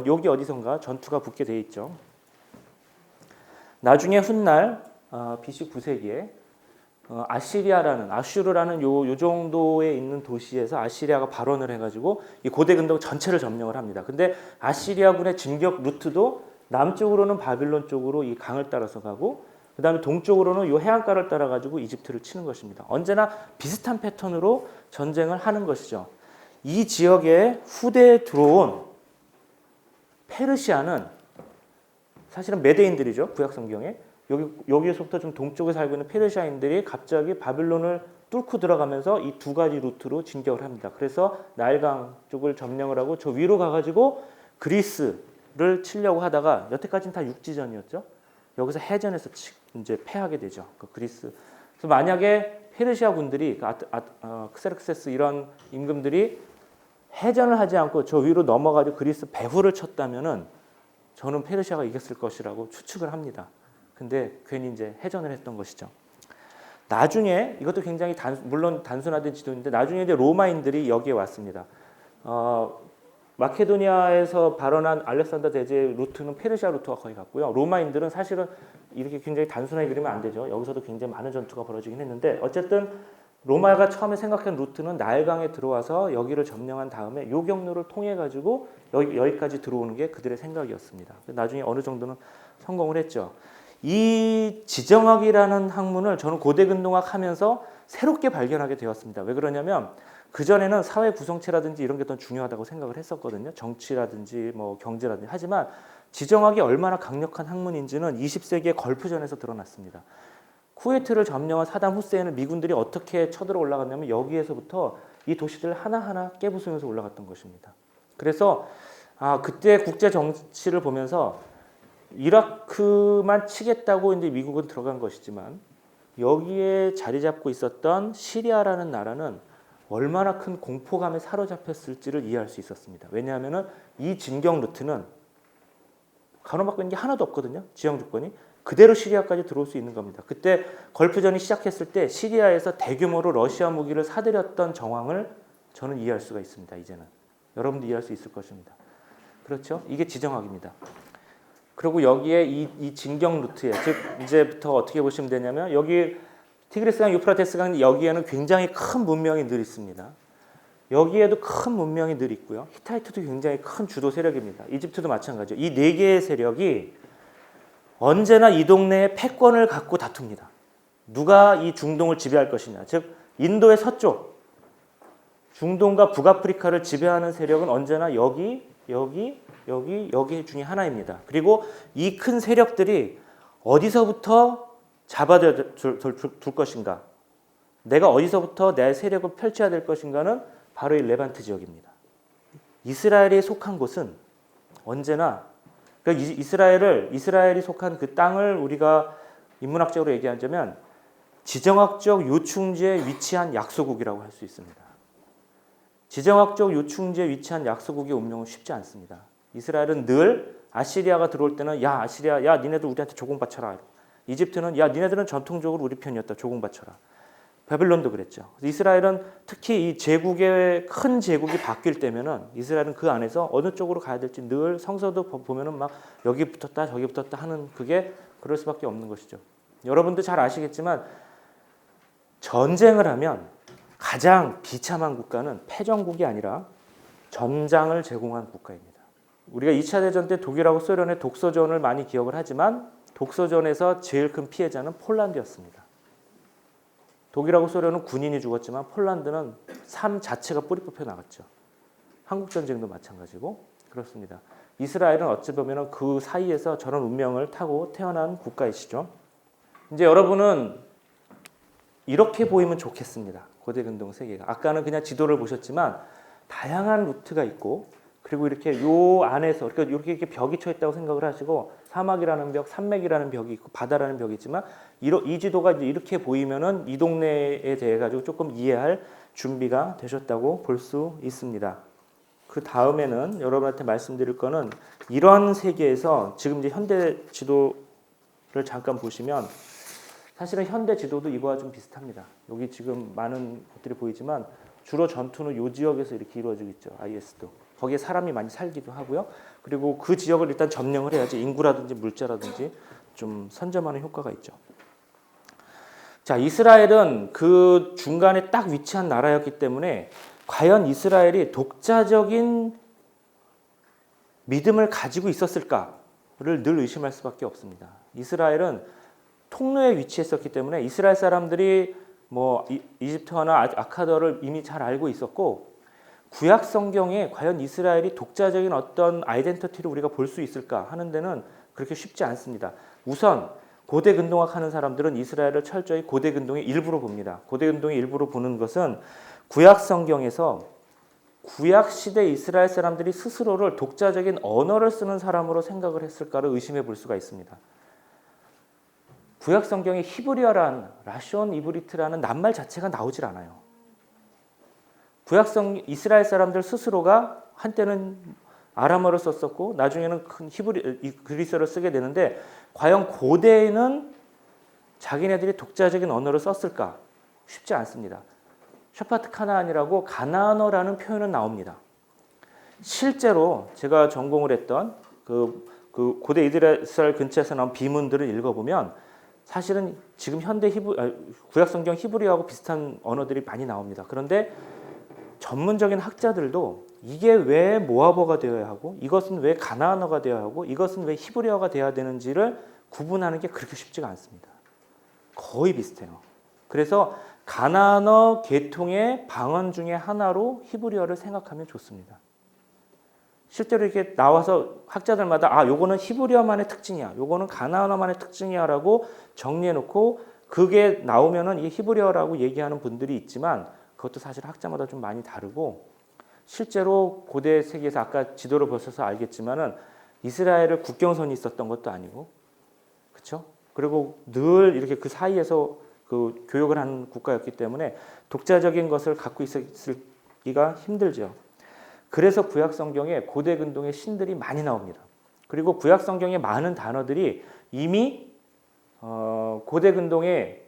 여기 어디선가 전투가 붙게 돼 있죠. 나중에 훗날 BC 9세기에 아슈르라는 요 정도에 있는 도시에서 아시리아가 발원을 해가지고 이 고대 근동 전체를 점령을 합니다. 근데 아시리아군의 진격 루트도 남쪽으로는 바빌론 쪽으로 이 강을 따라서 가고 그 다음에 동쪽으로는 요 해안가를 따라가지고 이집트를 치는 것입니다. 언제나 비슷한 패턴으로 전쟁을 하는 것이죠. 이 지역에 후대에 들어온 페르시아는 사실은 메대인들이죠. 구약 성경에. 여기에서부터 좀 동쪽에 살고 있는 페르시아인들이 갑자기 바빌론을 뚫고 들어가면서 이 두 가지 루트로 진격을 합니다. 그래서 나일강 쪽을 점령을 하고 저 위로 가가지고 그리스를 치려고 하다가 여태까지는 다 육지전이었죠. 여기서 해전에서 이제 패하게 되죠. 그 그리스. 그래서 만약에 페르시아 군들이 크세르크세스 이런 임금들이 해전을 하지 않고 저 위로 넘어가지고 그리스 배후를 쳤다면은 저는 페르시아가 이겼을 것이라고 추측을 합니다. 근데 괜히 이제 해전을 했던 것이죠. 나중에 이것도 굉장히 물론 단순화된 지도인데 나중에 이제 로마인들이 여기에 왔습니다. 마케도니아에서 발원한 알렉산더 대제의 루트는 페르시아 루트가 거의 같고요. 로마인들은 사실은 이렇게 굉장히 단순하게 그리면 안 되죠. 여기서도 굉장히 많은 전투가 벌어지긴 했는데 어쨌든 로마가 처음에 생각한 루트는 나일강에 들어와서 여기를 점령한 다음에 요 경로를 통해 가지고 여기까지 들어오는 게 그들의 생각이었습니다. 나중에 어느 정도는 성공을 했죠. 이 지정학이라는 학문을 저는 고대 근동학 하면서 새롭게 발견하게 되었습니다. 왜 그러냐면 그전에는 사회 구성체라든지 이런 게 더 중요하다고 생각을 했었거든요. 정치라든지 뭐 경제라든지. 하지만 지정학이 얼마나 강력한 학문인지는 20세기의 걸프전에서 드러났습니다. 쿠웨이트를 점령한 사담 후세인은 미군들이 어떻게 쳐들어 올라갔냐면 여기에서부터 이 도시들을 하나하나 깨부수면서 올라갔던 것입니다. 그래서 그때 국제 정치를 보면서 이라크만 치겠다고 이제 미국은 들어간 것이지만 여기에 자리 잡고 있었던 시리아라는 나라는 얼마나 큰 공포감에 사로잡혔을지를 이해할 수 있었습니다. 왜냐하면 이 진격 루트는 가로막고 있는 게 하나도 없거든요. 지형 조건이. 그대로 시리아까지 들어올 수 있는 겁니다. 그때 걸프전이 시작했을 때 시리아에서 대규모로 러시아 무기를 사들였던 정황을 저는 이해할 수가 있습니다. 이제는. 여러분도 이해할 수 있을 것입니다. 그렇죠? 이게 지정학입니다. 그리고 여기에 이 진격 루트에 즉 이제부터 어떻게 보시면 되냐면 여기 티그리스강, 유프라테스강 여기에는 굉장히 큰 문명이 늘 있습니다. 여기에도 큰 문명이 늘 있고요. 히타이트도 굉장히 큰 주도 세력입니다. 이집트도 마찬가지죠. 이 네 개의 세력이 언제나 이 동네에 패권을 갖고 다툽니다. 누가 이 중동을 지배할 것이냐. 즉 인도의 서쪽, 중동과 북아프리카를 지배하는 세력은 언제나 여기 중에 하나입니다. 그리고 이 큰 세력들이 어디서부터 잡아둘 것인가, 내가 어디서부터 내 세력을 펼쳐야 될 것인가는 바로 이 레반트 지역입니다. 이스라엘이 속한 곳은 언제나 그러니까 이스라엘이 속한 그 땅을 우리가 인문학적으로 얘기하자면 지정학적 요충지에 위치한 약소국이라고 할 수 있습니다. 지정학적 요충지에 위치한 약소국의 운명은 쉽지 않습니다. 이스라엘은 늘 아시리아가 들어올 때는 야 아시리아 야 니네들 우리한테 조공 바쳐라. 이집트는 야 니네들은 전통적으로 우리 편이었다. 조공 바쳐라. 바빌론도 그랬죠. 이스라엘은 특히 이 제국의 큰 제국이 바뀔 때면은 이스라엘은 그 안에서 어느 쪽으로 가야 될지 늘 성서도 보면은 막 여기 붙었다 저기 붙었다 하는 그게 그럴 수밖에 없는 것이죠. 여러분도 잘 아시겠지만 전쟁을 하면 가장 비참한 국가는 패전국이 아니라 전장을 제공한 국가입니다. 우리가 2차 대전 때 독일하고 소련의 독소전을 많이 기억을 하지만 독소전에서 제일 큰 피해자는 폴란드였습니다. 독일하고 소련은 군인이 죽었지만 폴란드는 삶 자체가 뿌리 뽑혀 나갔죠. 한국 전쟁도 마찬가지고 그렇습니다. 이스라엘은 어찌 보면 그 사이에서 저런 운명을 타고 태어난 국가이시죠. 이제 여러분은 이렇게 보이면 좋겠습니다. 고대 근동 세계가. 아까는 그냥 지도를 보셨지만 다양한 루트가 있고 그리고 이렇게 요 안에서 그러니까 이렇게 벽이 쳐 있다고 생각을 하시고 사막이라는 벽, 산맥이라는 벽이 있고 바다라는 벽이 있지만 이 지도가 이제 이렇게 보이면은 이 동네에 대해 가지고 조금 이해할 준비가 되셨다고 볼 수 있습니다. 그 다음에는 여러분한테 말씀드릴 거는 이런 세계에서 지금 이제 현대 지도를 잠깐 보시면 사실은 현대 지도도 이거와 좀 비슷합니다. 여기 지금 많은 것들이 보이지만 주로 전투는 이 지역에서 이렇게 이루어지고 있죠. IS도. 거기에 사람이 많이 살기도 하고요. 그리고 그 지역을 일단 점령을 해야지 인구라든지 물자라든지 좀 선점하는 효과가 있죠. 자, 이스라엘은 그 중간에 딱 위치한 나라였기 때문에 과연 이스라엘이 독자적인 믿음을 가지고 있었을까를 늘 의심할 수밖에 없습니다. 이스라엘은 통로에 위치했었기 때문에 이스라엘 사람들이 뭐 이집트어나 아카더를 이미 잘 알고 있었고 구약 성경에 과연 이스라엘이 독자적인 어떤 아이덴티티를 우리가 볼 수 있을까 하는 데는 그렇게 쉽지 않습니다. 우선 고대 근동학 하는 사람들은 이스라엘을 철저히 고대 근동의 일부로 봅니다. 고대 근동의 일부로 보는 것은 구약 성경에서 구약 시대 이스라엘 사람들이 스스로를 독자적인 언어를 쓰는 사람으로 생각을 했을까를 의심해 볼 수가 있습니다. 구약 성경에 히브리어란 라숀 이브리트라는 낱말 자체가 나오질 않아요. 구약성 이스라엘 사람들 스스로가 한때는 아람어를 썼었고 나중에는 큰 그리스어를 쓰게 되는데 과연 고대에는 자기네들이 독자적인 언어를 썼을까? 쉽지 않습니다. 샤파트 카나안이라고 가나안어라는 표현은 나옵니다. 실제로 제가 전공을 했던 그 고대 이스라엘 근처에서 나온 비문들을 읽어보면 사실은 지금 현대 구약 성경 히브리어하고 비슷한 언어들이 많이 나옵니다. 그런데 전문적인 학자들도 이게 왜 모아버가 되어야 하고 이것은 왜 가나안어가 되어야 하고 이것은 왜 히브리어가 되어야 되는지를 구분하는 게 그렇게 쉽지가 않습니다. 거의 비슷해요. 그래서 가나안어 계통의 방언 중에 하나로 히브리어를 생각하면 좋습니다. 실제로 이렇게 나와서 학자들마다 요거는 히브리어만의 특징이야, 요거는 가나안어만의 특징이야라고 정리해놓고 그게 나오면은 이게 히브리어라고 얘기하는 분들이 있지만 그것도 사실 학자마다 좀 많이 다르고 실제로 고대 세계에서 아까 지도를 보셔서 알겠지만은 이스라엘을 국경선이 있었던 것도 아니고 그렇죠? 그리고 늘 이렇게 그 사이에서 그 교역을 하는 국가였기 때문에 독자적인 것을 갖고 있기가 힘들죠. 그래서 구약 성경에 고대 근동의 신들이 많이 나옵니다. 그리고 구약 성경의 많은 단어들이 이미 고대 근동의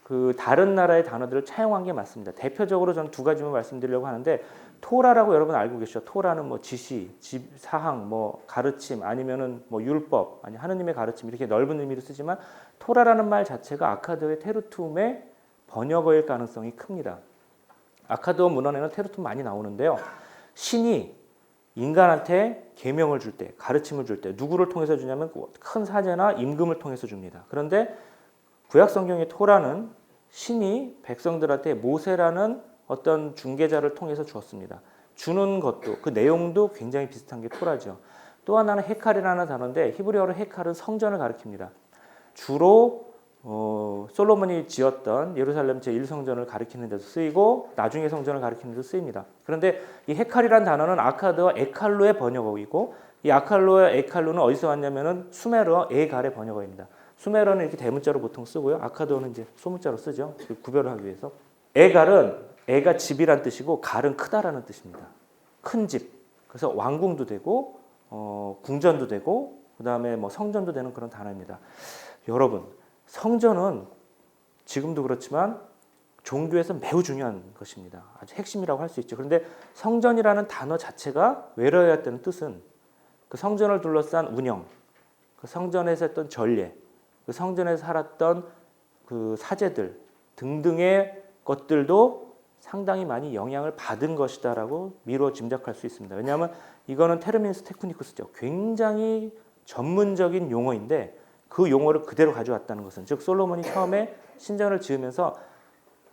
그 다른 나라의 단어들을 차용한 게 맞습니다. 대표적으로 저는 두 가지만 말씀드리려고 하는데 토라라고 여러분 알고 계시죠? 토라는 뭐 지시, 사항, 뭐 가르침 아니면은 뭐 율법, 아니 하느님의 가르침 이렇게 넓은 의미로 쓰지만 토라라는 말 자체가 아카드의 테르툼의 번역어일 가능성이 큽니다. 아카드어 문헌에는 테르툼 많이 나오는데요. 신이 인간한테 계명을 줄 때, 가르침을 줄 때 누구를 통해서 주냐면 큰 사제나 임금을 통해서 줍니다. 그런데 구약 성경의 토라는 신이 백성들한테 모세라는 어떤 중개자를 통해서 주었습니다. 주는 것도 그 내용도 굉장히 비슷한 게 토라죠. 또 하나는 헤칼이라는 단어인데 히브리어로 헤칼은 성전을 가리킵니다. 주로 솔로몬이 지었던 예루살렘 제1성전을 가리키는 데도 쓰이고 나중에 성전을 가리키는 데도 쓰입니다. 그런데 이 헤칼이라는 단어는 아카드어 에칼로의 번역어이고 이 아칼로의 에칼로는 어디서 왔냐면은 수메르어 에갈의 번역어입니다. 수메르어는 이렇게 대문자로 보통 쓰고요. 아카드어는 이제 소문자로 쓰죠. 구별을 하기 위해서. 에갈은 에가 집이란 뜻이고 갈은 크다라는 뜻입니다. 큰 집. 그래서 왕궁도 되고 궁전도 되고 그다음에 뭐 성전도 되는 그런 단어입니다. 여러분, 성전은 지금도 그렇지만 종교에서 매우 중요한 것입니다. 아주 핵심이라고 할 수 있죠. 그런데 성전이라는 단어 자체가 외려했다는 뜻은 그 성전을 둘러싼 운영, 그 성전에서 했던 전례, 그 성전에서 살았던 그 사제들 등등의 것들도 상당히 많이 영향을 받은 것이다라고 미루어 짐작할 수 있습니다. 왜냐하면 이거는 테르미누스 테크니쿠스죠. 굉장히 전문적인 용어인데 그 용어를 그대로 가져왔다는 것은, 즉 솔로몬이 처음에 신전을 지으면서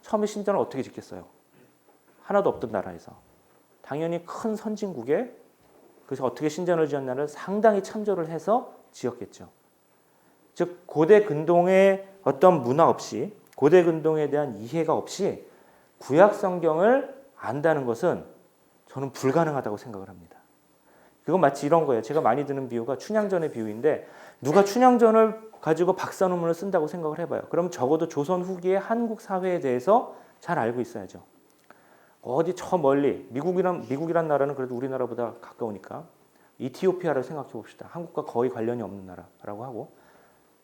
처음에 신전을 어떻게 짓겠어요? 하나도 없던 나라에서 당연히 큰 선진국에, 그래서 어떻게 신전을 지었냐를 상당히 참조를 해서 지었겠죠. 즉 고대 근동의 어떤 문화 없이, 고대 근동에 대한 이해가 없이 구약 성경을 안다는 것은 저는 불가능하다고 생각을 합니다. 그건 마치 이런 거예요. 제가 많이 드는 비유가 춘향전의 비유인데, 누가 춘향전을 가지고 박사 논문을 쓴다고 생각을 해봐요. 그럼 적어도 조선 후기의 한국 사회에 대해서 잘 알고 있어야죠. 어디 저 멀리, 미국이란 나라는 그래도 우리나라보다 가까우니까 이티오피아를 생각해 봅시다. 한국과 거의 관련이 없는 나라라고 하고,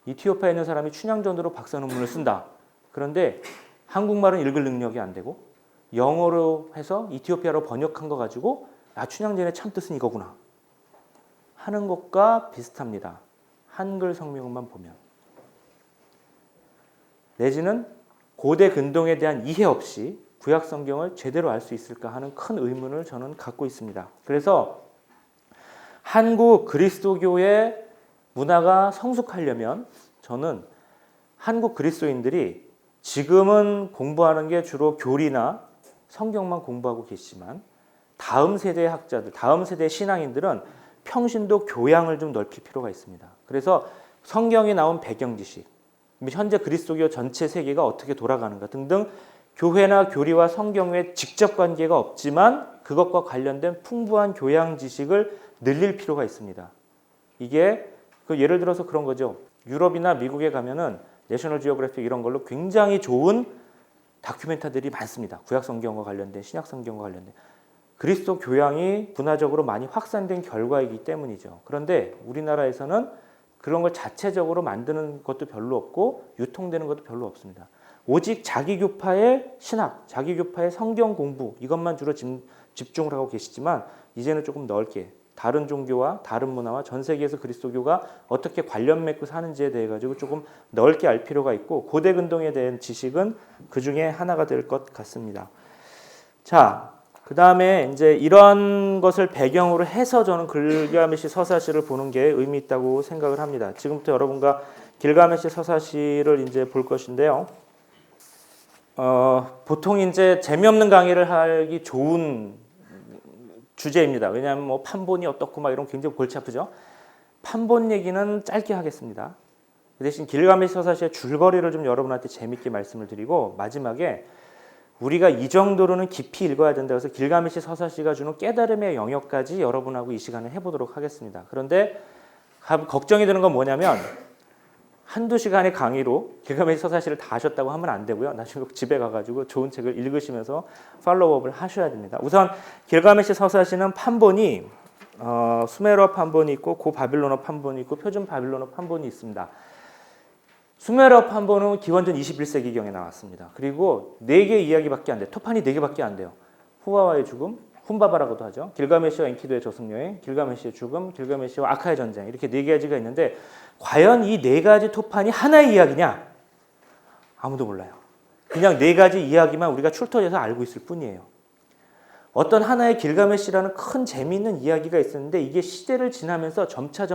이티오피아에 있는 사람이 춘향전으로 박사 논문을 쓴다. 그런데 한국말은 읽을 능력이 안 되고 영어로 해서 이티오피아로 번역한 거 가지고 춘향전의 참뜻은 이거구나 하는 것과 비슷합니다. 한글 성명만 보면. 내지는 고대 근동에 대한 이해 없이 구약 성경을 제대로 알 수 있을까 하는 큰 의문을 저는 갖고 있습니다. 그래서 한국 그리스도교의 문화가 성숙하려면 저는 한국 그리스도인들이 지금은 공부하는 게 주로 교리나 성경만 공부하고 계시지만 다음 세대의 학자들, 다음 세대의 신앙인들은 평신도 교양을 좀 넓힐 필요가 있습니다. 그래서 성경에 나온 배경 지식, 현재 그리스도교 전체 세계가 어떻게 돌아가는가 등등 교회나 교리와 성경에 직접 관계가 없지만 그것과 관련된 풍부한 교양 지식을 늘릴 필요가 있습니다. 이게 예를 들어서 그런 거죠. 유럽이나 미국에 가면은 내셔널 지오그래픽 이런 걸로 굉장히 좋은 다큐멘터리들이 많습니다. 구약 성경과 관련된, 신약 성경과 관련된. 그리스도 교양이 문화적으로 많이 확산된 결과이기 때문이죠. 그런데 우리나라에서는 그런 걸 자체적으로 만드는 것도 별로 없고 유통되는 것도 별로 없습니다. 오직 자기교파의 신학, 자기교파의 성경 공부 이것만 주로 집중을 하고 계시지만 이제는 조금 넓게 다른 종교와 다른 문화와 전 세계에서 그리스도교가 어떻게 관련 맺고 사는지에 대해 가지고 조금 넓게 알 필요가 있고, 고대 근동에 대한 지식은 그 중에 하나가 될 것 같습니다. 자, 그 다음에 이제 이런 것을 배경으로 해서 저는 길가메시 서사시를 보는 게 의미 있다고 생각을 합니다. 지금부터 여러분과 길가메시 서사시를 이제 볼 것인데요. 보통 이제 재미없는 강의를 하기 좋은 주제입니다. 왜냐하면 뭐 판본이 어떻고 막 이런 굉장히 골치 아프죠. 판본 얘기는 짧게 하겠습니다. 그 대신 길가메시 서사시의 줄거리를 좀 여러분한테 재밌게 말씀을 드리고, 마지막에 우리가 이 정도로는 깊이 읽어야 된다 해서 길가메시 서사시가 주는 깨달음의 영역까지 여러분하고 이 시간을 해보도록 하겠습니다. 그런데 걱정이 되는 건 뭐냐면 한두 시간의 강의로 길가메시 서사시를 다 하셨다고 하면 안 되고요. 나중에 집에 가가지고 좋은 책을 읽으시면서 팔로우업을 하셔야 됩니다. 우선 길가메시 서사시는 판본이 수메르어 판본이 있고 고바빌로너 판본이 있고 표준 바빌로너 판본이 있습니다. 수메르어 판본은 기원전 21세기경에 나왔습니다. 그리고 4개의 이야기밖에 안 돼요. 토판이 4개밖에 안 돼요. 후바와의 죽음, 훈바바라고도 하죠. 길가메시와 엔키두의 저승여행, 길가메시의 죽음, 길가메시와 아카의 전쟁, 이렇게 4가지가 있는데 과연 이 4가지 토판이 하나의 이야기냐? 아무도 몰라요. 그냥 4가지 이야기만 우리가 출토해서 알고 있을 뿐이에요. 어떤 하나의 길가메시라는 큰 재미있는 이야기가 있었는데 이게 시대를 지나면서 점차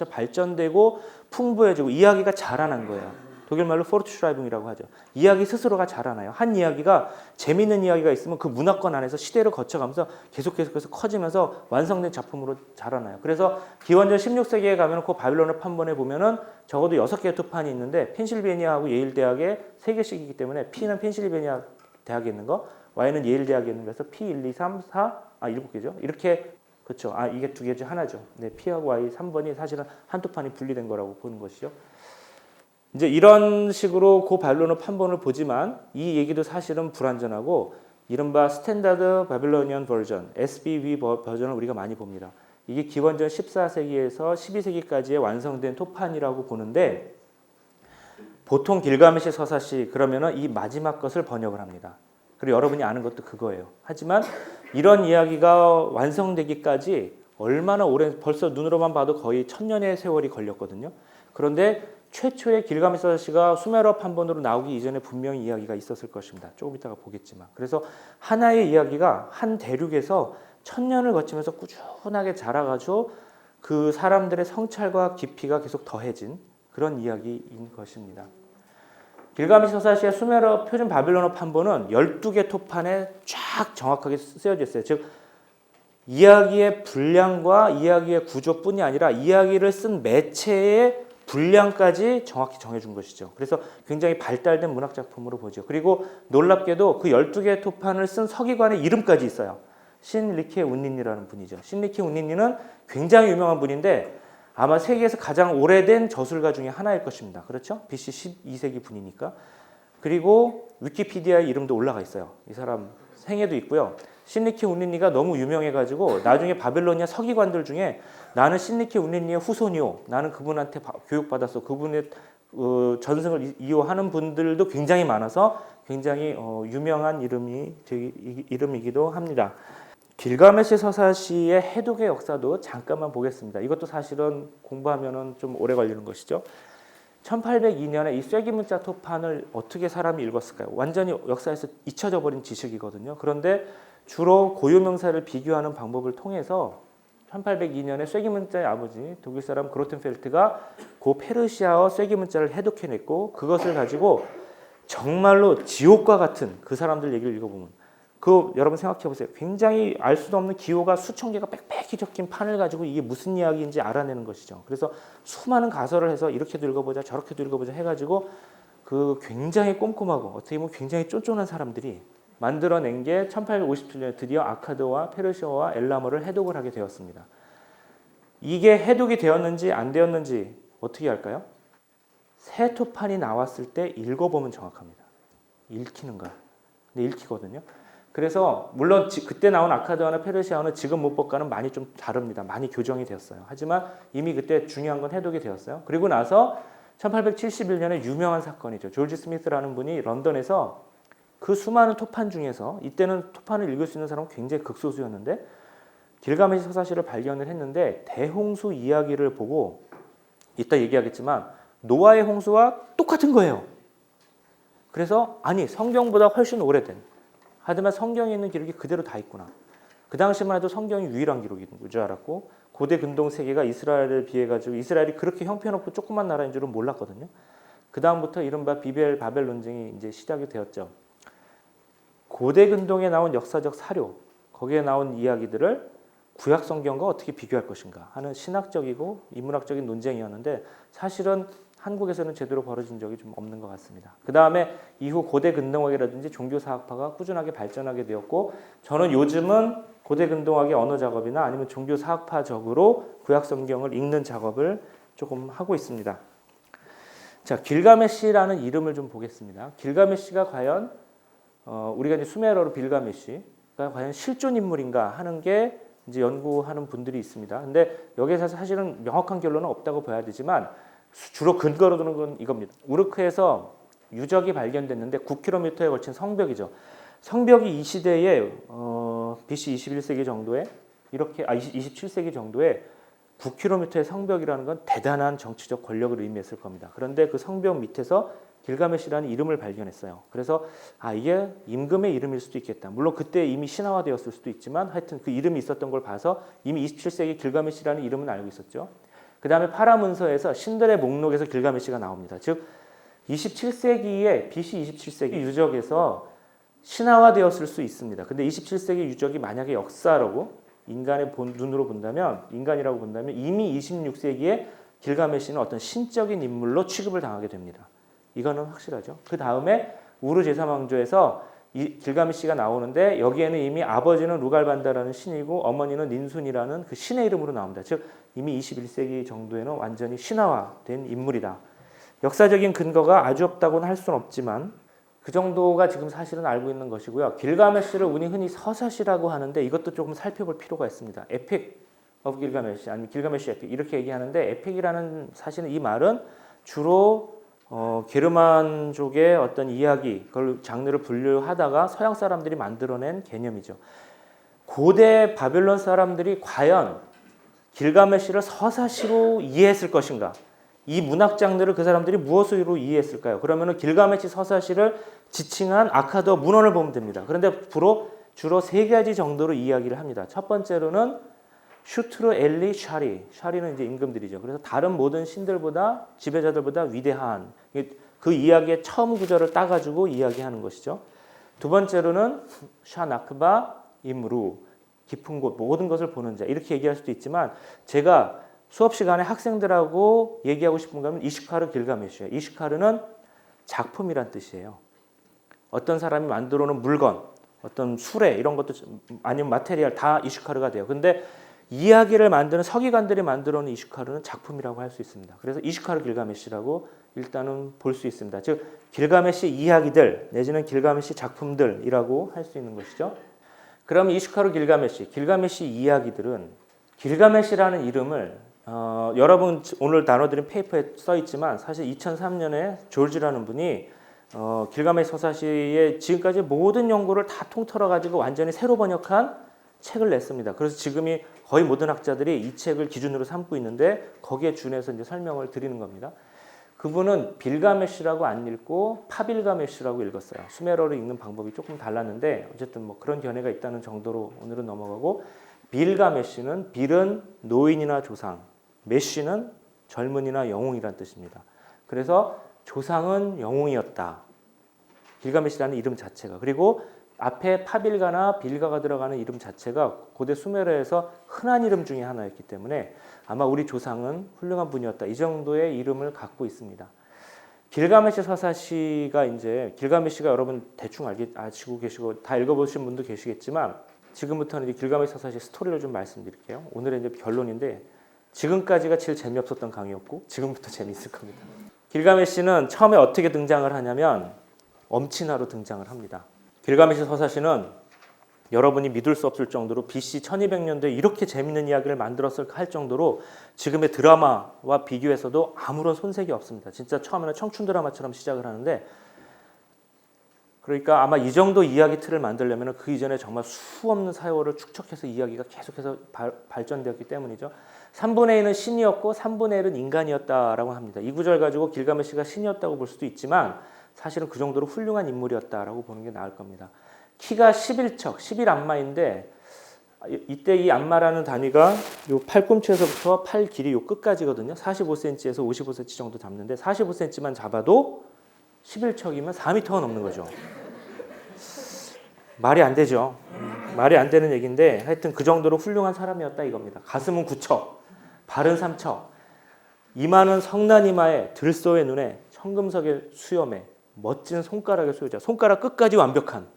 발전되고 풍부해지고 이야기가 자라난 거예요. 독일말로 포르트슈라이빙이라고 하죠. 이야기 스스로가 자라나요. 한 이야기가 재미있는 이야기가 있으면 그 문화권 안에서 시대를 거쳐가면서 계속해서 커지면서 완성된 작품으로 자라나요. 그래서 기원전 16세기에 가면 그 바빌로너 판본에 보면은 적어도 6개의 토판이 있는데 펜실베니아하고 예일 대학에 3개씩이기 때문에 P는 펜실베니아 대학에 있는 거, Y는 예일 대학에 있는 거에서 P 1, 2, 3, 4, 7개죠. 이렇게 그렇죠. 이게 2개 중 하나죠. 네, P하고 Y 3번이 사실은 한 토판이 분리된 거라고 보는 것이죠. 이제 이런 식으로 고바빌로너 판본을 보지만 이 얘기도 사실은 불완전하고 이른바 스탠다드 바빌로니언 버전, SBV 버전을 우리가 많이 봅니다. 이게 기원전 14세기에서 12세기까지의 완성된 토판이라고 보는데 보통 길가메시 서사시 그러면은 이 마지막 것을 번역을 합니다. 그리고 여러분이 아는 것도 그거예요. 하지만 이런 이야기가 완성되기까지 얼마나 오랜, 벌써 눈으로만 봐도 거의 1000년의 세월이 걸렸거든요. 그런데 최초의 길가메시 서사시가 수메르 판본으로 나오기 이전에 분명히 이야기가 있었을 것입니다. 조금 이따가 보겠지만. 그래서 하나의 이야기가 한 대륙에서 1000년을 거치면서 꾸준하게 자라가지고 그 사람들의 성찰과 깊이가 계속 더해진 그런 이야기인 것입니다. 길가메시 서사시의 수메르 표준 바빌론어 판본은 12개 토판에 쫙 정확하게 쓰여져 있어요. 즉 이야기의 분량과 이야기의 구조뿐이 아니라 이야기를 쓴 매체의 분량까지 정확히 정해준 것이죠. 그래서 굉장히 발달된 문학 작품으로 보죠. 그리고 놀랍게도 그 12개의 토판을 쓴 서기관의 이름까지 있어요. 신리케 운닌이라는 분이죠. 신리케 운닌이는 굉장히 유명한 분인데 아마 세계에서 가장 오래된 저술가 중에 하나일 것입니다. 그렇죠? BC 12세기 분이니까. 그리고 위키피디아의 이름도 올라가 있어요. 이 사람 생애도 있고요. 신리케 운닌니가 너무 유명해가지고 나중에 바벨로니아 서기관들 중에 나는 신리케 운닌니의 후손이요. 나는 그분한테 교육받았어. 그분의 전승을 이어하는 분들도 굉장히 많아서 굉장히 유명한 이름이기도 합니다. 길가메시 서사시의 해독의 역사도 잠깐만 보겠습니다. 이것도 사실은 공부하면 좀 오래 걸리는 것이죠. 1802년에 이 쐐기문자 토판을 어떻게 사람이 읽었을까요? 완전히 역사에서 잊혀져 버린 지식이거든요. 그런데 주로 고유명사를 비교하는 방법을 통해서 1802년에 쐐기문자의 아버지 독일 사람 그로텐펠트가 그 페르시아어 쐐기문자를 해독해냈고 그것을 가지고 정말로 지옥과 같은 그 사람들 얘기를 읽어보면 여러분 생각해 보세요. 굉장히 알 수도 없는 기호가 수천 개가 빽빽히 적힌 판을 가지고 이게 무슨 이야기인지 알아내는 것이죠. 그래서 수많은 가설을 해서 이렇게도 읽어보자 저렇게도 읽어보자 해가지고 그 굉장히 꼼꼼하고 어떻게 보면 굉장히 쫀쫀한 사람들이 만들어낸 게 1857년에 드디어 아카드와 페르시아와 엘라머를 해독을 하게 되었습니다. 이게 해독이 되었는지 안 되었는지 어떻게 할까요? 새 토판이 나왔을 때 읽어보면 정확합니다. 읽히는 거야. 근데 읽히거든요. 그래서 물론 그때 나온 아카드어나 페르시아어는 지금 문법과는 많이 좀 다릅니다. 많이 교정이 되었어요. 하지만 이미 그때 중요한 건 해독이 되었어요. 그리고 나서 1871년에 유명한 사건이죠. 조지 스미스라는 분이 런던에서 그 수많은 토판 중에서 이때는 토판을 읽을 수 있는 사람은 굉장히 극소수였는데 길가메시 서사시를 발견을 했는데 대홍수 이야기를 보고 이따 얘기하겠지만 노아의 홍수와 똑같은 거예요. 그래서 아니 성경보다 훨씬 오래된 하지만 성경에 있는 기록이 그대로 다 있구나. 그 당시만 해도 성경이 유일한 기록인 줄 알았고 고대 근동 세계가 이스라엘을 비해 가지고 이스라엘이 그렇게 형편없고 조그만 나라인 줄은 몰랐거든요. 그 다음부터 이른바 바벨 논쟁이 이제 시작이 되었죠. 고대 근동에 나온 역사적 사료, 거기에 나온 이야기들을 구약 성경과 어떻게 비교할 것인가 하는 신학적이고 인문학적인 논쟁이었는데 사실은 한국에서는 제대로 벌어진 적이 좀 없는 것 같습니다. 그 다음에 이후 고대 근동학이라든지 종교사학파가 꾸준하게 발전하게 되었고 저는 요즘은 고대 근동학의 언어 작업이나 아니면 종교사학파적으로 구약 성경을 읽는 작업을 조금 하고 있습니다. 자, 길가메시라는 이름을 좀 보겠습니다. 길가메시가 과연 우리가 이제 수메르어로 빌가메시가 과연 실존 인물인가 하는 게 이제 연구하는 분들이 있습니다. 근데 여기에서 사실은 명확한 결론은 없다고 봐야 되지만 주로 근거로 두는 건 이겁니다. 우르크에서 유적이 발견됐는데 9km에 걸친 성벽이죠. 성벽이 이 시대에 BC 21세기 정도에 27세기 정도에 9km의 성벽이라는 건 대단한 정치적 권력을 의미했을 겁니다. 그런데 그 성벽 밑에서 길가메시라는 이름을 발견했어요. 그래서 이게 임금의 이름일 수도 있겠다. 물론 그때 이미 신화화되었을 수도 있지만 하여튼 그 이름이 있었던 걸 봐서 이미 27세기 길가메시라는 이름은 알고 있었죠. 그 다음에 파라문서에서 신들의 목록에서 길가메시가 나옵니다. 즉 27세기에 BC 27세기 유적에서 신화화되었을 수 있습니다. 근데 27세기 유적이 만약에 역사라고 인간의 눈으로 본다면 인간이라고 본다면 이미 26세기에 길가메시는 어떤 신적인 인물로 취급을 당하게 됩니다. 이거는 확실하죠. 그 다음에 우르 제3왕조에서 이 길가메시가 나오는데 여기에는 이미 아버지는 루갈반다라는 신이고 어머니는 닌순이라는 그 신의 이름으로 나옵니다. 즉 이미 21세기 정도에는 완전히 신화화된 인물이다. 역사적인 근거가 아주 없다고는 할 수는 없지만 그 정도가 지금 사실은 알고 있는 것이고요. 길가메시를 우리 흔히 서사시라고 하는데 이것도 조금 살펴볼 필요가 있습니다. 에픽 오브 길가메시 아니면 길가메시 에픽 이렇게 얘기하는데 에픽이라는 사실은 이 말은 주로 게르만족의 어떤 이야기, 그걸 장르를 분류하다가 서양 사람들이 만들어낸 개념이죠. 고대 바벨론 사람들이 과연 길가메시를 서사시로 이해했을 것인가? 이 문학 장르를 그 사람들이 무엇으로 이해했을까요? 그러면은 길가메시 서사시를 지칭한 아카드 문헌을 보면 됩니다. 그런데 주로 세 가지 정도로 이야기를 합니다. 첫 번째로는 슈트르 엘리 샤리, 샤리는 이제 임금들이죠. 그래서 다른 모든 신들보다 지배자들보다 위대한 그 이야기의 처음 구절을 따가지고 이야기하는 것이죠. 두 번째로는 샤나크바 임루, 깊은 곳, 모든 것을 보는 자 이렇게 얘기할 수도 있지만 제가 수업 시간에 학생들하고 얘기하고 싶은 거는 이시카르 길가메시예요. 이시카르는 작품이란 뜻이에요. 어떤 사람이 만들어 놓은 물건, 어떤 수레 이런 것도 아니면 마테리얼 다 이시카르가 돼요. 근데 이야기를 만드는 서기관들이 만들어 놓은 이시카르는 작품이라고 할 수 있습니다. 그래서 이시카르 길가메시라고 일단은 볼 수 있습니다. 즉 길가메시 이야기들 내지는 길가메시 작품들이라고 할 수 있는 것이죠. 그럼 이시카르 길가메시 이야기들은 길가메시라는 이름을 여러분 오늘 나눠드린 페이퍼에 써 있지만 사실 2003년에 조지라는 분이 길가메시 서사시의 지금까지 모든 연구를 다 통틀어 가지고 완전히 새로 번역한 책을 냈습니다. 그래서 지금이 거의 모든 학자들이 이 책을 기준으로 삼고 있는데 거기에 준해서 이제 설명을 드리는 겁니다. 그분은 빌가메시라고 안 읽고 파빌가메시라고 읽었어요. 수메러를 읽는 방법이 조금 달랐는데 어쨌든 뭐 그런 견해가 있다는 정도로 오늘은 넘어가고 빌가메시는 빌은 노인이나 조상, 메시는 젊은이나 영웅이란 뜻입니다. 그래서 조상은 영웅이었다. 빌가메시라는 이름 자체가. 그리고 앞에 파빌가나 빌가가 들어가는 이름 자체가 고대 수메르에서 흔한 이름 중에 하나였기 때문에 아마 우리 조상은 훌륭한 분이었다. 이 정도의 이름을 갖고 있습니다. 길가메시 서사시가 이제 길가메시가 여러분 대충 아시고 계시고 다 읽어보신 분도 계시겠지만 지금부터는 이제 길가메시 서사시 스토리를 좀 말씀드릴게요. 오늘의 이제 결론인데 지금까지가 제일 재미없었던 강의였고 지금부터 재미있을 겁니다. 길가메시는 처음에 어떻게 등장을 하냐면 엄친아로 등장을 합니다. 길가메시 서사시는 여러분이 믿을 수 없을 정도로 BC 1200년도에 이렇게 재밌는 이야기를 만들었을까 할 정도로 지금의 드라마와 비교해서도 아무런 손색이 없습니다. 진짜 처음에는 청춘 드라마처럼 시작을 하는데 그러니까 아마 이 정도 이야기 틀을 만들려면 그 이전에 정말 수없는 세월을 축적해서 이야기가 계속해서 발전되었기 때문이죠. 3분의 1은 신이었고 3분의 1은 인간이었다라고 합니다. 이 구절 가지고 길가메시가 신이었다고 볼 수도 있지만 사실은 그 정도로 훌륭한 인물이었다라고 보는 게 나을 겁니다. 키가 11척, 11안마인데 이때 이 안마라는 단위가 요 팔꿈치에서부터 팔 길이 요 끝까지거든요. 45cm에서 55cm 정도 잡는데 45cm만 잡아도 11척이면 4m가 넘는 거죠. 말이 안 되죠. 말이 안 되는 얘기인데 하여튼 그 정도로 훌륭한 사람이었다 이겁니다. 가슴은 9척, 발은 3척, 이마는 성난 이마에 들소의 눈에 청금석의 수염에 멋진 손가락의 소유자, 손가락 끝까지 완벽한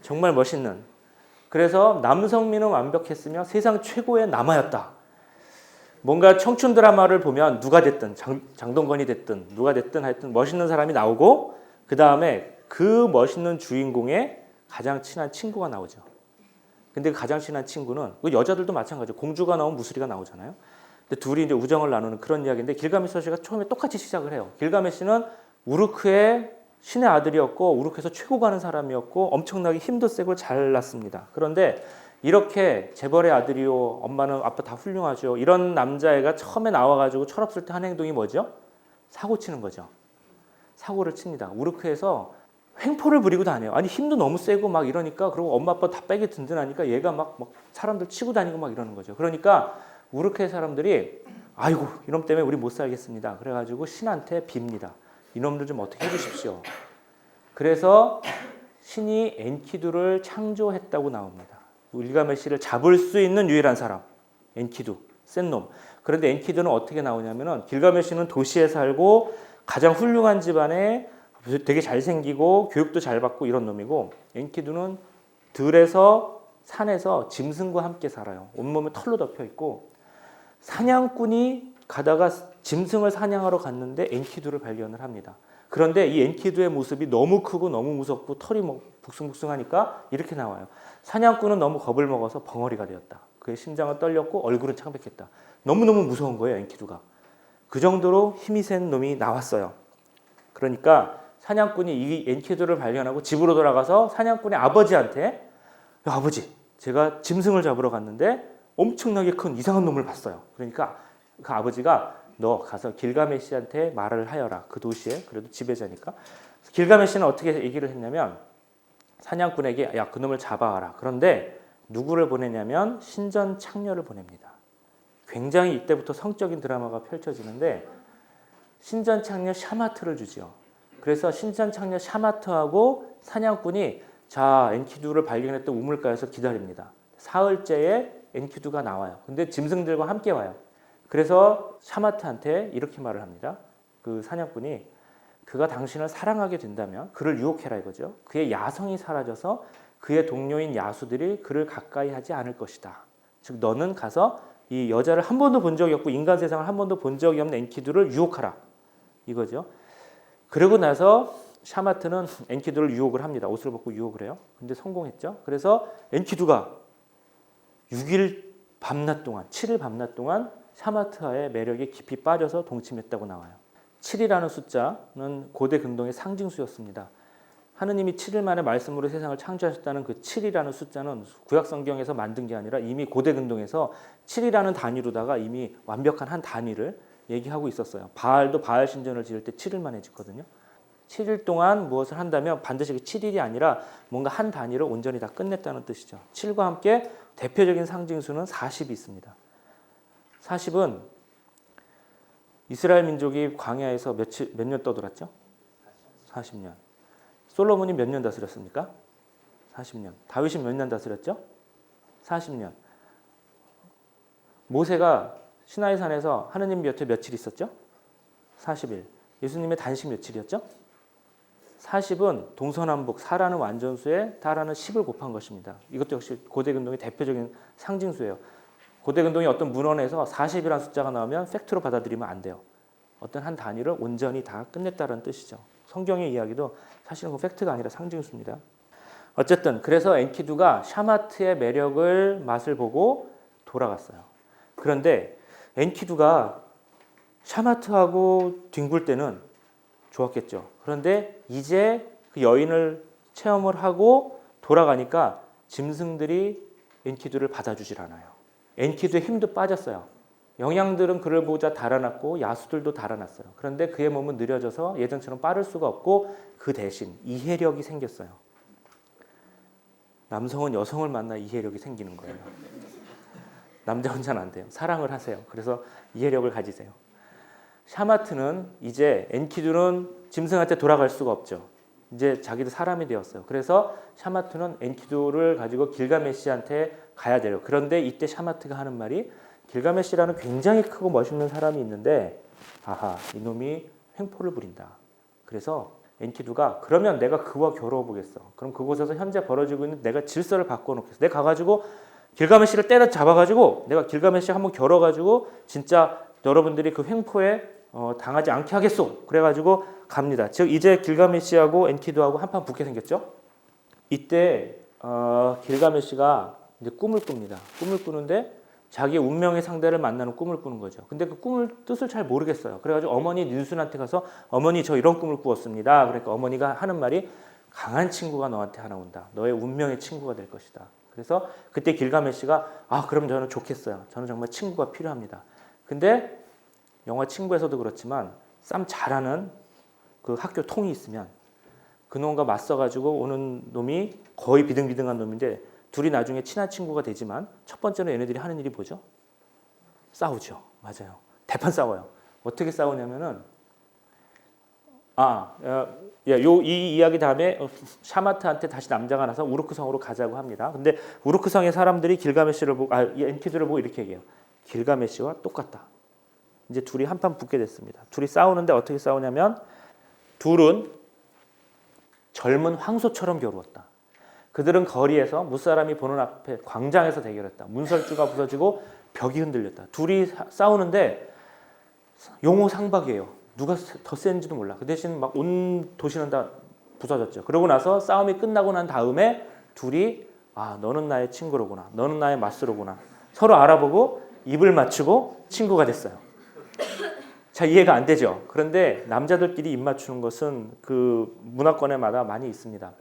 정말 멋있는. 그래서 남성미는 완벽했으며 세상 최고의 남아였다. 뭔가 청춘 드라마를 보면 누가 됐든 장동건이 됐든 누가 됐든 하여튼 멋있는 사람이 나오고 그 다음에 그 멋있는 주인공의 가장 친한 친구가 나오죠. 근데 그 가장 친한 친구는 여자들도 마찬가지죠. 공주가 나오면 무수리가 나오잖아요. 근데 둘이 이제 우정을 나누는 그런 이야기인데 길가메시 서사시가 처음에 똑같이 시작을 해요. 길가메시는 우르크의 신의 아들이었고 우르크에서 최고 가는 사람이었고 엄청나게 힘도 세고 잘났습니다. 그런데 이렇게 재벌의 아들이요, 엄마는 아빠 다 훌륭하죠. 이런 남자애가 처음에 나와가지고 철없을 때 한 행동이 뭐죠? 사고 치는 거죠. 사고를 칩니다. 우르크에서 횡포를 부리고 다녀요. 아니 힘도 너무 세고 막 이러니까 그리고 엄마 아빠 다 빼기 든든하니까 얘가 막 사람들 치고 다니고 막 이러는 거죠. 그러니까 우르크의 사람들이 아이고 이놈 때문에 우리 못 살겠습니다. 그래가지고 신한테 빕니다. 이놈들 좀 어떻게 해주십시오. 그래서 신이 엔키두를 창조했다고 나옵니다. 길가메시를 잡을 수 있는 유일한 사람 엔키두, 센 놈. 그런데 엔키두는 어떻게 나오냐면은 길가메시는 도시에 살고 가장 훌륭한 집안에 되게 잘생기고 교육도 잘 받고 이런 놈이고 엔키두는 들에서 산에서 짐승과 함께 살아요. 온몸에 털로 덮여 있고 사냥꾼이 가다가 짐승을 사냥하러 갔는데 엔키두를 발견을 합니다. 그런데 이 엔키두의 모습이 너무 크고 너무 무섭고 털이 북숭북숭하니까 이렇게 나와요. 사냥꾼은 너무 겁을 먹어서 벙어리가 되었다. 그의 심장은 떨렸고 얼굴은 창백했다. 너무너무 무서운 거예요, 엔키두가. 그 정도로 힘이 센 놈이 나왔어요. 그러니까 사냥꾼이 이 엔키두를 발견하고 집으로 돌아가서 사냥꾼의 아버지한테 야, 아버지, 제가 짐승을 잡으러 갔는데 엄청나게 큰 이상한 놈을 봤어요. 그러니까 그 아버지가 너 가서 길가메시한테 말을 하여라. 그 도시에 그래도 지배자니까. 길가메시는 어떻게 얘기를 했냐면 사냥꾼에게 야 그놈을 잡아와라. 그런데 누구를 보내냐면 신전창녀를 보냅니다. 굉장히 이때부터 성적인 드라마가 펼쳐지는데 신전창녀 샤마트를 주죠. 그래서 신전창녀 샤마트하고 사냥꾼이 자 엔키두를 발견했던 우물가에서 기다립니다. 사흘째에 엔키두가 나와요. 근데 짐승들과 함께 와요. 그래서 샤마트한테 이렇게 말을 합니다. 그 사냥꾼이 그가 당신을 사랑하게 된다면 그를 유혹해라 이거죠. 그의 야성이 사라져서 그의 동료인 야수들이 그를 가까이 하지 않을 것이다. 즉 너는 가서 이 여자를 한 번도 본 적이 없고 인간 세상을 한 번도 본 적이 없는 엔키두를 유혹하라. 이거죠. 그러고 나서 샤마트는 엔키두를 유혹을 합니다. 옷을 벗고 유혹을 해요. 근데 성공했죠. 그래서 엔키두가 6일 밤낮 동안 7일 밤낮 동안 샤마트와의 매력에 깊이 빠져서 동침했다고 나와요. 7이라는 숫자는 고대 근동의 상징수였습니다. 하느님이 7일 만에 말씀으로 세상을 창조하셨다는 그 7이라는 숫자는 구약 성경에서 만든 게 아니라 이미 고대 근동에서 7이라는 단위로다가 이미 완벽한 한 단위를 얘기하고 있었어요. 바알도 바알 신전을 지을 때 7일 만에 짓거든요. 7일 동안 무엇을 한다면 반드시 7일이 아니라 뭔가 한 단위를 온전히 다 끝냈다는 뜻이죠. 7과 함께 대표적인 상징수는 40이 있습니다. 40은 이스라엘 민족이 광야에서 몇 년 떠돌았죠? 40년. 솔로몬이 몇 년 다스렸습니까? 40년. 다윗이 몇 년 다스렸죠? 40년. 모세가 시나이산에서 하느님 곁에 며칠 있었죠? 40일. 예수님의 단식 며칠이었죠? 40은 동서남북 4라는 완전수에 다라는 10을 곱한 것입니다. 이것도 역시 고대 근동의 대표적인 상징수예요. 고대 근동의 어떤 문헌에서 40이라는 숫자가 나오면 팩트로 받아들이면 안 돼요. 어떤 한 단위를 온전히 다 끝냈다는 뜻이죠. 성경의 이야기도 사실은 그 팩트가 아니라 상징수입니다. 어쨌든 그래서 엔키두가 샤마트의 매력을 맛을 보고 돌아갔어요. 그런데 엔키두가 샤마트하고 뒹굴 때는 좋았겠죠. 그런데 이제 그 여인을 체험을 하고 돌아가니까 짐승들이 엔키두를 받아주질 않아요. 엔키두의 힘도 빠졌어요. 영양들은 그를 보자 달아났고 야수들도 달아났어요. 그런데 그의 몸은 느려져서 예전처럼 빠를 수가 없고 그 대신 이해력이 생겼어요. 남성은 여성을 만나 이해력이 생기는 거예요. 남자 혼자는 안 돼요. 사랑을 하세요. 그래서 이해력을 가지세요. 샤마트는 이제 엔키두는 짐승한테 돌아갈 수가 없죠. 이제 자기도 사람이 되었어요. 그래서 샤마트는 엔키두를 가지고 길가메시한테 가야 돼요. 그런데 이때 샤마트가 하는 말이 길가메시라는 굉장히 크고 멋있는 사람이 있는데 아하 이놈이 횡포를 부린다. 그래서 엔키두가 그러면 내가 그와 겨루어 보겠어. 그럼 그곳에서 현재 벌어지고 있는 내가 질서를 바꿔놓겠어. 내가 가가지고 길가메시를 때려 잡아가지고 내가 길가메시 한번 겨뤄가지고 진짜 여러분들이 그 횡포에 당하지 않게 하겠소. 그래가지고 갑니다. 즉 이제 길가메시하고 엔키두하고 한판 붙게 생겼죠. 이때 길가메시가 이제 꿈을 꿉니다. 꿈을 꾸는데 자기의 운명의 상대를 만나는 꿈을 꾸는 거죠. 근데 그 꿈을 뜻을 잘 모르겠어요. 그래가지고 어머니 닌순한테 가서 어머니 저 이런 꿈을 꾸었습니다. 그러니까 어머니가 하는 말이 강한 친구가 너한테 하나 온다. 너의 운명의 친구가 될 것이다. 그래서 그때 길가메시가 아 그럼 저는 좋겠어요. 저는 정말 친구가 필요합니다. 근데 영화 친구에서도 그렇지만 싸움 잘하는 그 학교 통이 있으면 그 놈과 맞서가지고 오는 놈이 거의 비등비등한 놈인데 둘이 나중에 친한 친구가 되지만 첫 번째는 얘네들이 하는 일이 뭐죠? 싸우죠. 맞아요. 대판 싸워요. 어떻게 싸우냐면은 이 이야기 다음에 샤마트한테 다시 남자가 나서 우르크 성으로 가자고 합니다. 근데 우르크 성의 사람들이 길가메시를 보고 엔키두를 보고 이렇게 얘기해요. 길가메시와 똑같다. 이제 둘이 한판 붙게 됐습니다. 둘이 싸우는데 어떻게 싸우냐면 둘은 젊은 황소처럼 겨루었다. 그들은 거리에서 무사람이 보는 앞에 광장에서 대결했다. 문설주가 부서지고 벽이 흔들렸다. 둘이 싸우는데 용호상박이에요. 누가 더 센지도 몰라. 그 대신 막 온 도시는 다 부서졌죠. 그러고 나서 싸움이 끝나고 난 다음에 둘이 너는 나의 친구로구나. 너는 나의 맞수로구나. 서로 알아보고 입을 맞추고 친구가 됐어요. 자, 이해가 안 되죠. 그런데 남자들끼리 입 맞추는 것은 그 문화권에마다 많이 있습니다.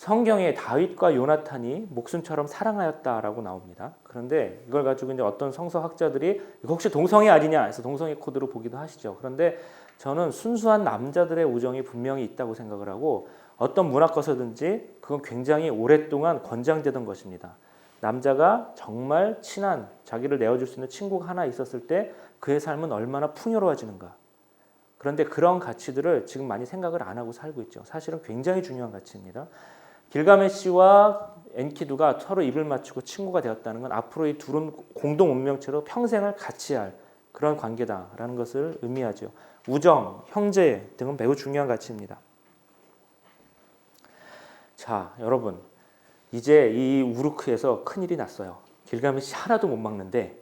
성경에 다윗과 요나탄이 목숨처럼 사랑하였다라고 나옵니다. 그런데 이걸 가지고 이제 어떤 성서학자들이 이거 혹시 동성애 아니냐 해서 동성애 코드로 보기도 하시죠. 그런데 저는 순수한 남자들의 우정이 분명히 있다고 생각을 하고 어떤 문학가서든지 그건 굉장히 오랫동안 권장되던 것입니다. 남자가 정말 친한 자기를 내어줄 수 있는 친구가 하나 있었을 때 그의 삶은 얼마나 풍요로워지는가. 그런데 그런 가치들을 지금 많이 생각을 안 하고 살고 있죠. 사실은 굉장히 중요한 가치입니다. 길가메시와 엔키두가 서로 입을 맞추고 친구가 되었다는 건 앞으로 이 둘은 공동 운명체로 평생을 같이 할 그런 관계다라는 것을 의미하죠. 우정, 형제 등은 매우 중요한 가치입니다. 자, 여러분, 이제 이 우르크에서 큰일이 났어요. 길가메시 하나도 못 막는데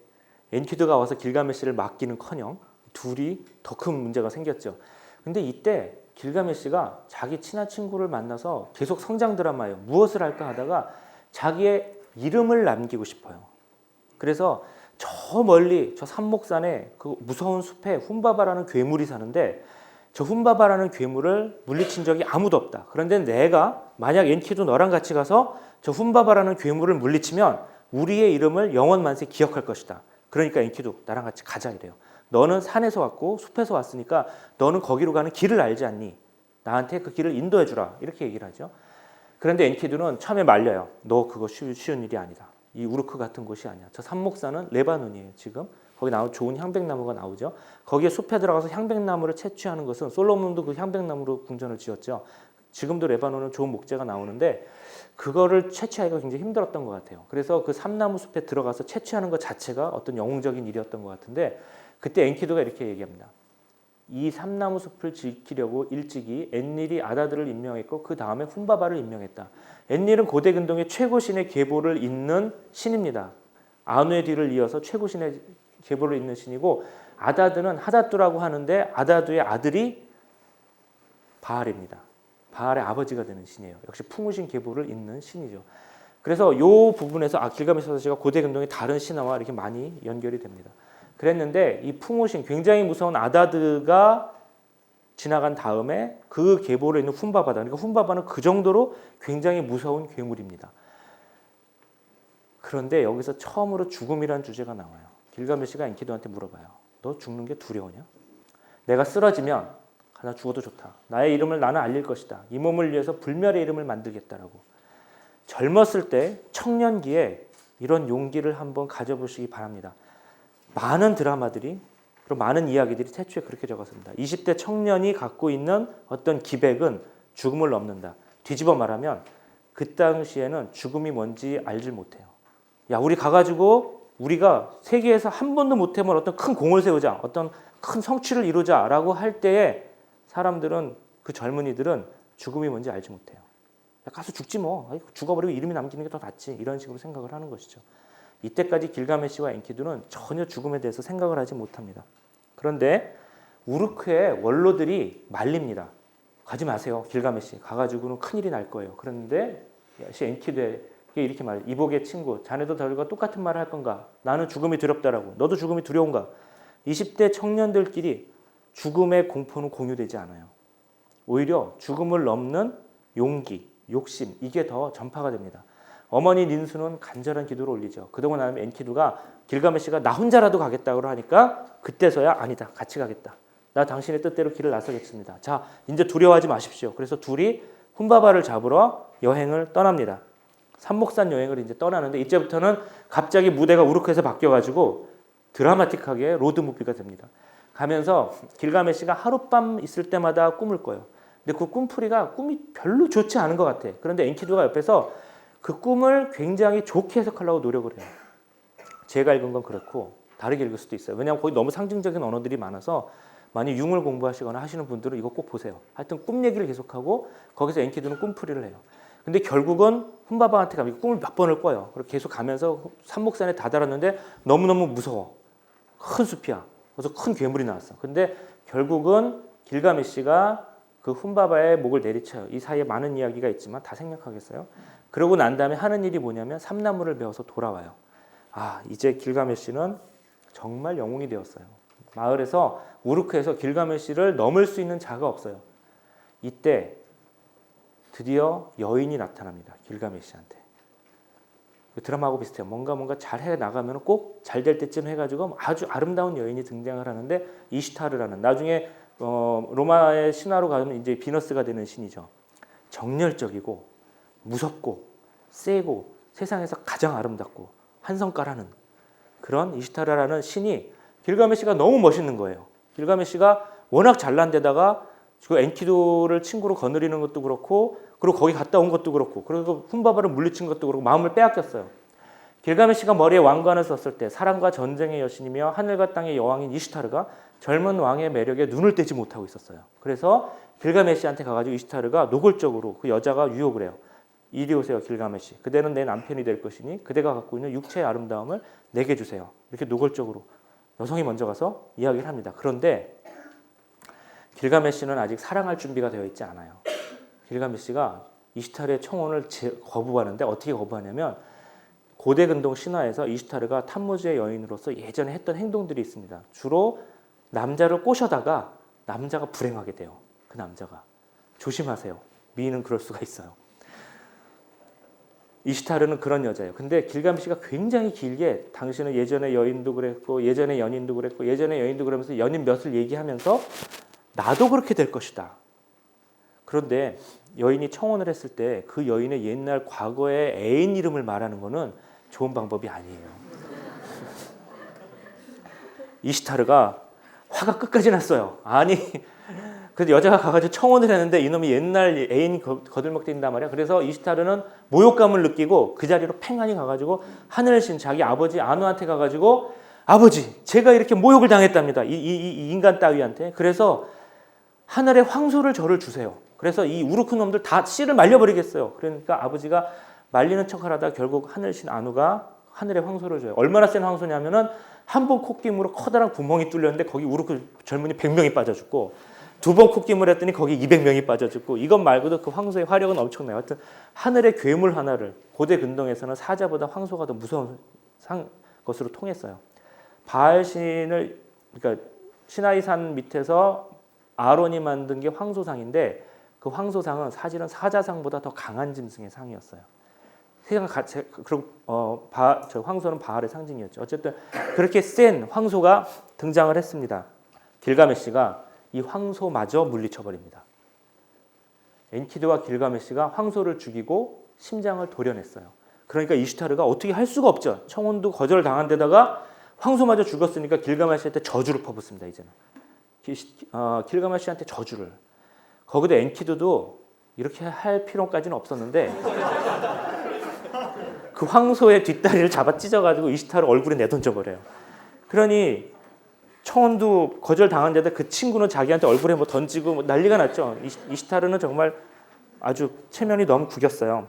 엔키두가 와서 길가메시를 막기는커녕 둘이 더 큰 문제가 생겼죠. 근데 이때 길가메시가 자기 친한 친구를 만나서 계속 성장 드라마예요. 무엇을 할까 하다가 자기의 이름을 남기고 싶어요. 그래서 저 멀리 저 산목산에 그 무서운 숲에 훔바바라는 괴물이 사는데 저 훔바바라는 괴물을 물리친 적이 아무도 없다. 그런데 내가 만약 엔키두 너랑 같이 가서 저 훔바바라는 괴물을 물리치면 우리의 이름을 영원 만세 기억할 것이다. 그러니까 엔키두 나랑 같이 가자 이래요. 너는 산에서 왔고 숲에서 왔으니까 너는 거기로 가는 길을 알지 않니? 나한테 그 길을 인도해 주라. 이렇게 얘기를 하죠. 그런데 엔키두는 처음에 말려요. 너 그거 쉬운 일이 아니다. 이 우르크 같은 곳이 아니야. 저 산목산은 레바논이에요. 지금 거기 나온 좋은 향백나무가 나오죠. 거기에 숲에 들어가서 향백나무를 채취하는 것은 솔로몬도 그 향백나무로 궁전을 지었죠. 지금도 레바논은 좋은 목재가 나오는데 그거를 채취하기가 굉장히 힘들었던 것 같아요. 그래서 그 삼나무 숲에 들어가서 채취하는 것 자체가 어떤 영웅적인 일이었던 것 같은데 그때 엔키두가 이렇게 얘기합니다. 이 삼나무 숲을 지키려고 일찍이 엔릴이 아다드를 임명했고 그 다음에 훔바바를 임명했다. 엔릴은 고대 근동의 최고 신의 계보를 잇는 신입니다. 아누의 뒤를 이어서 최고 신의 계보를 잇는 신이고 아다드는 하다두라고 하는데 아다두의 아들이 바알입니다. 바알의 아버지가 되는 신이에요. 역시 풍우신 계보를 잇는 신이죠. 그래서 이 부분에서 길가메시 서사시가 고대 근동의 다른 신화와 이렇게 많이 연결이 됩니다. 그랬는데 이 풍우신 굉장히 무서운 아다드가 지나간 다음에 그 계보를 있는 훔바바다. 그러니까 훔바바는 그 정도로 굉장히 무서운 괴물입니다. 그런데 여기서 처음으로 죽음이라는 주제가 나와요. 길가메시가 엔키두한테 물어봐요. 너 죽는 게 두려우냐? 내가 쓰러지면 나 죽어도 좋다. 나의 이름을 나는 알릴 것이다. 이 몸을 위해서 불멸의 이름을 만들겠다라고. 젊었을 때 청년기에 이런 용기를 한번 가져보시기 바랍니다. 많은 드라마들이 그리고 많은 이야기들이 태초에 그렇게 적었습니다. 20대 청년이 갖고 있는 어떤 기백은 죽음을 넘는다. 뒤집어 말하면 그 당시에는 죽음이 뭔지 알질 못해요. 야, 우리 가가지고 우리가 세계에서 한 번도 못 해본 어떤 큰 공을 세우자, 어떤 큰 성취를 이루자라고 할 때에 사람들은 그 젊은이들은 죽음이 뭔지 알지 못해요. 야, 가서 죽지 뭐. 죽어버리고 이름이 남기는 게 더 낫지. 이런 식으로 생각을 하는 것이죠. 이때까지 길가메시와 엔키두는 전혀 죽음에 대해서 생각을 하지 못합니다. 그런데 우르크의 원로들이 말립니다. 가지 마세요. 길가메시. 가가지고는 큰일이 날 거예요. 그런데 엔키두에게 이렇게 말해요. 이복의 친구, 자네도 저들과 똑같은 말을 할 건가? 나는 죽음이 두렵다라고. 너도 죽음이 두려운가? 20대 청년들끼리 죽음의 공포는 공유되지 않아요. 오히려 죽음을 넘는 용기, 욕심, 이게 더 전파가 됩니다. 어머니 닌수는 간절한 기도를 올리죠. 그동안 하면 엔키두가 길가메시가 나 혼자라도 가겠다고 하니까 그때서야 아니다. 같이 가겠다. 나 당신의 뜻대로 길을 나서겠습니다. 자, 이제 두려워하지 마십시오. 그래서 둘이 훔바바를 잡으러 여행을 떠납니다. 산목산 여행을 이제 떠나는데 이제부터는 갑자기 무대가 우르크에서 바뀌어가지고 드라마틱하게 로드무비가 됩니다. 가면서 길가메시가 하룻밤 있을 때마다 꿈을 꿔요. 근데 그 꿈풀이가 꿈이 별로 좋지 않은 것 같아. 그런데 엔키두가 옆에서 그 꿈을 굉장히 좋게 해석하려고 노력을 해요. 제가 읽은 건 그렇고 다르게 읽을 수도 있어요. 왜냐하면 거기 너무 상징적인 언어들이 많아서 만약 융을 공부하시거나 하시는 분들은 이거 꼭 보세요. 하여튼 꿈 얘기를 계속하고 거기서 엔키두는 꿈풀이를 해요. 근데 결국은 훔바바한테 가면 꿈을 몇 번을 꿔요. 그리고 계속 가면서 산목산에 다다랐는데 너무너무 무서워. 큰 숲이야. 그래서 큰 괴물이 나왔어. 근데 결국은 길가메시가 그 훔바바의 목을 내리쳐요. 이 사이에 많은 이야기가 있지만 다 생략하겠어요. 그러고 난 다음에 하는 일이 뭐냐면 삼나무를 베어서 돌아와요. 이제 길가메시는 정말 영웅이 되었어요. 마을에서 우르크에서 길가메시를 넘을 수 있는 자가 없어요. 이때 드디어 여인이 나타납니다. 길가메시한테. 그 드라마하고 비슷해요. 뭔가 잘 해 나가면 꼭 잘 될 때쯤 해가지고 아주 아름다운 여인이 등장을 하는데 이시타르라는 나중에 로마의 신화로 가면 이제 비너스가 되는 신이죠. 정열적이고 무섭고 세고 세상에서 가장 아름답고 한성깔하는 그런 이시타르라는 신이 길가메시가 너무 멋있는 거예요. 길가메시가 워낙 잘난 데다가 그 엔키두를 친구로 거느리는 것도 그렇고 그리고 거기 갔다 온 것도 그렇고 그리고 훈바바를 물리친 것도 그렇고 마음을 빼앗겼어요. 길가메시가 머리에 왕관을 썼을 때 사랑과 전쟁의 여신이며 하늘과 땅의 여왕인 이시타르가 젊은 왕의 매력에 눈을 떼지 못하고 있었어요. 그래서 길가메시한테 가가지고 이시타르가 노골적으로 그 여자가 유혹을 해요. 이리 오세요 길가메시. 그대는 내 남편이 될 것이니 그대가 갖고 있는 육체의 아름다움을 내게 주세요. 이렇게 노골적으로 여성이 먼저 가서 이야기를 합니다. 그런데 길가메시는 아직 사랑할 준비가 되어 있지 않아요. 길가메시가 이시타르의 청혼을 거부하는데 어떻게 거부하냐면 고대 근동 신화에서 이시타르가 탐무즈의 여인으로서 예전에 했던 행동들이 있습니다. 주로 남자를 꼬셔다가 남자가 불행하게 돼요. 그 남자가. 조심하세요. 미인은 그럴 수가 있어요. 이시타르는 그런 여자예요. 근데 길가메시가 굉장히 길게 당신은 예전에 여인도 그랬고 예전에 연인도 그랬고 예전에 여인도 그러면서 연인 몇을 얘기하면서 나도 그렇게 될 것이다. 그런데 여인이 청혼을 했을 때 그 여인의 옛날 과거의 애인 이름을 말하는 것은 좋은 방법이 아니에요. 이시타르가 화가 끝까지 났어요. 아니 그래서 여자가 가가지고 청혼을 했는데 이놈이 옛날 애인이 거들먹댄단 말이야. 그래서 이시타르는 모욕감을 느끼고 그 자리로 팽하니 가가지고 하늘신 자기 아버지 아누한테 가가지고 아버지 제가 이렇게 모욕을 당했답니다. 이 인간 따위한테. 그래서 하늘의 황소를 저를 주세요. 그래서 이 우르크 놈들 다 씨를 말려버리겠어요. 그러니까 아버지가 말리는 척을 하다 결국 하늘신 아누가 하늘의 황소를 줘요. 얼마나 센 황소냐면은 한 번 콧김으로 커다란 구멍이 뚫렸는데 거기 우르크 젊은이 100명이 빠져 죽고 두 번 콧김을 했더니 거기 200명이 빠져 죽고 이것 말고도 그 황소의 화력은 엄청나요. 하여튼 하늘의 괴물 하나를 고대 근동에서는 사자보다 황소가 더 무서운 것으로 통했어요. 바알신을 그러니까 시나이산 밑에서 아론이 만든 게 황소상인데 그 황소상은 사실은 사자상보다 더 강한 짐승의 상이었어요. 세상 그리고 저 황소는 바알의 상징이었죠. 어쨌든 그렇게 센 황소가 등장을 했습니다. 길가메시가 이 황소마저 물리쳐 버립니다. 엔키두와 길가메시가 황소를 죽이고 심장을 도려냈어요. 그러니까 이시타르가 어떻게 할 수가 없죠. 청혼도 거절당한 데다가 황소마저 죽었으니까 길가메시한테 저주를 퍼붓습니다. 이제는 길가메시한테 저주를. 거기도 엔키두도 이렇게 할 필요까지는 없었는데 그 황소의 뒷다리를 잡아 찢어가지고 이시타르 얼굴에 내던져 버려요. 그러니 청혼도 거절당한 데다 그 친구는 자기한테 얼굴에 뭐 던지고 뭐 난리가 났죠. 이시타르는 정말 아주 체면이 너무 구겼어요.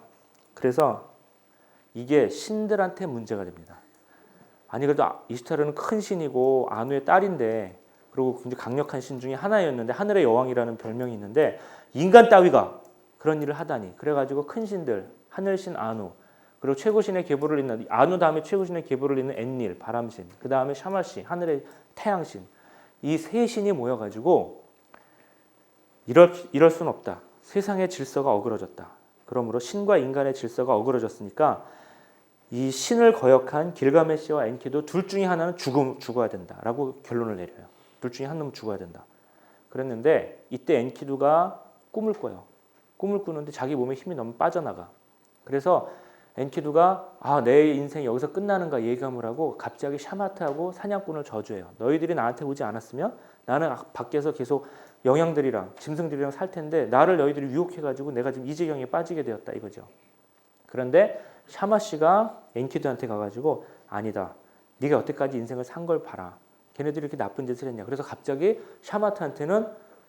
그래서 이게 신들한테 문제가 됩니다. 아니 그래도 이시타르는 큰 신이고 아누의 딸인데 그리고 굉장히 강력한 신 중에 하나였는데 하늘의 여왕이라는 별명이 있는데 인간 따위가 그런 일을 하다니. 그래가지고 큰 신들 하늘신 아누 그리고 최고신의 계보를 잇는 아누 다음에 최고신의 계보를 잇는 엔닐 바람신 그 다음에 샤마시 하늘의 태양신 이 세 신이 모여가지고 이럴 순 없다. 세상의 질서가 어그러졌다. 그러므로 신과 인간의 질서가 어그러졌으니까 이 신을 거역한 길가메시와 엔키두 둘 중에 하나는 죽어야 된다라고 결론을 내려요. 둘 중에 한 놈은 죽어야 된다. 그랬는데 이때 엔키두가 꿈을 꿔요. 꿈을 꾸는데 자기 몸에 힘이 너무 빠져나가. 그래서 엔키두가 내 인생이 여기서 끝나는가 예감을 하고 갑자기 샤마트하고 사냥꾼을 저주해요. 너희들이 나한테 오지 않았으면 나는 밖에서 계속 영양들이랑 짐승들이랑 살 텐데 나를 너희들이 유혹해가지고 내가 지금 이 지경에 빠지게 되었다 이거죠. 그런데 샤마씨가 엔키두한테 가가지고 아니다. 네가 여태까지 인생을 산 걸 봐라. 걔네들이 이렇게 나쁜 짓을 했냐. 그래서 갑자기 샤마트한테는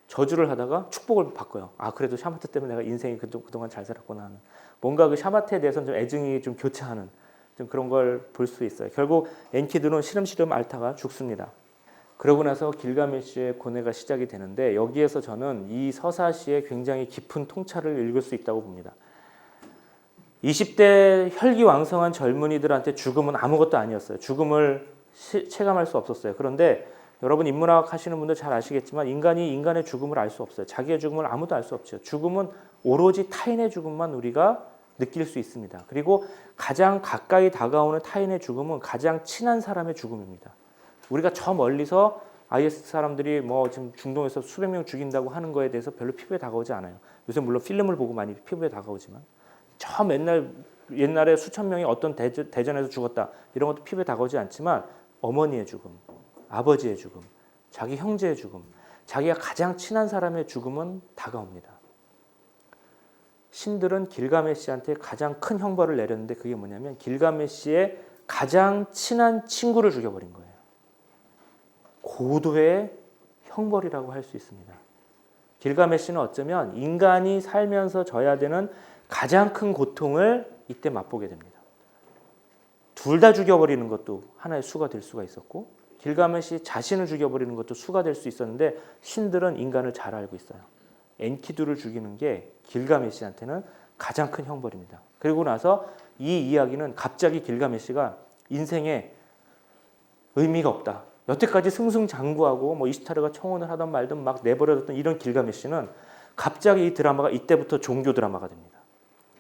저주를 하다가 축복을 바꿔요. 그래도 샤마트 때문에 내가 인생이 그동안 잘 살았구나 하는. 뭔가 그 샤마트에 대해서는 좀 애증이 좀 교차하는 좀 그런 걸 볼 수 있어요. 결국 엔키두는 시름시름 앓다가 죽습니다. 그러고 나서 길가메시의 고뇌가 시작이 되는데 여기에서 저는 이 서사시의 굉장히 깊은 통찰을 읽을 수 있다고 봅니다. 20대 혈기왕성한 젊은이들한테 죽음은 아무것도 아니었어요. 죽음을 체감할 수 없었어요. 그런데 여러분 인문학 하시는 분들 잘 아시겠지만 인간이 인간의 죽음을 알 수 없어요. 자기의 죽음을 아무도 알 수 없죠. 죽음은 오로지 타인의 죽음만 우리가 느낄 수 있습니다. 그리고 가장 가까이 다가오는 타인의 죽음은 가장 친한 사람의 죽음입니다. 우리가 저 멀리서 IS 사람들이 뭐 지금 중동에서 수백 명 죽인다고 하는 거에 대해서 별로 피부에 다가오지 않아요. 요새 물론 필름을 보고 많이 피부에 다가오지만 저 옛날에 수천 명이 어떤 대전에서 죽었다 이런 것도 피부에 다가오지 않지만 어머니의 죽음, 아버지의 죽음, 자기 형제의 죽음, 자기가 가장 친한 사람의 죽음은 다가옵니다. 신들은 길가메시한테 가장 큰 형벌을 내렸는데 그게 뭐냐면 길가메시의 가장 친한 친구를 죽여버린 거예요. 고도의 형벌이라고 할 수 있습니다. 길가메시는 어쩌면 인간이 살면서 져야 되는 가장 큰 고통을 이때 맛보게 됩니다. 둘 다 죽여버리는 것도 하나의 수가 될 수가 있었고 길가메시 자신을 죽여버리는 것도 수가 될 수 있었는데 신들은 인간을 잘 알고 있어요. 엔키두를 죽이는 게 길가메시한테는 가장 큰 형벌입니다. 그리고 나서 이 이야기는 갑자기 길가메시가 인생에 의미가 없다. 여태까지 승승장구하고 뭐 이시타르가 청혼을 하던 말든 막 내버려뒀던 이런 길가메시는 갑자기 이 드라마가 이때부터 종교 드라마가 됩니다.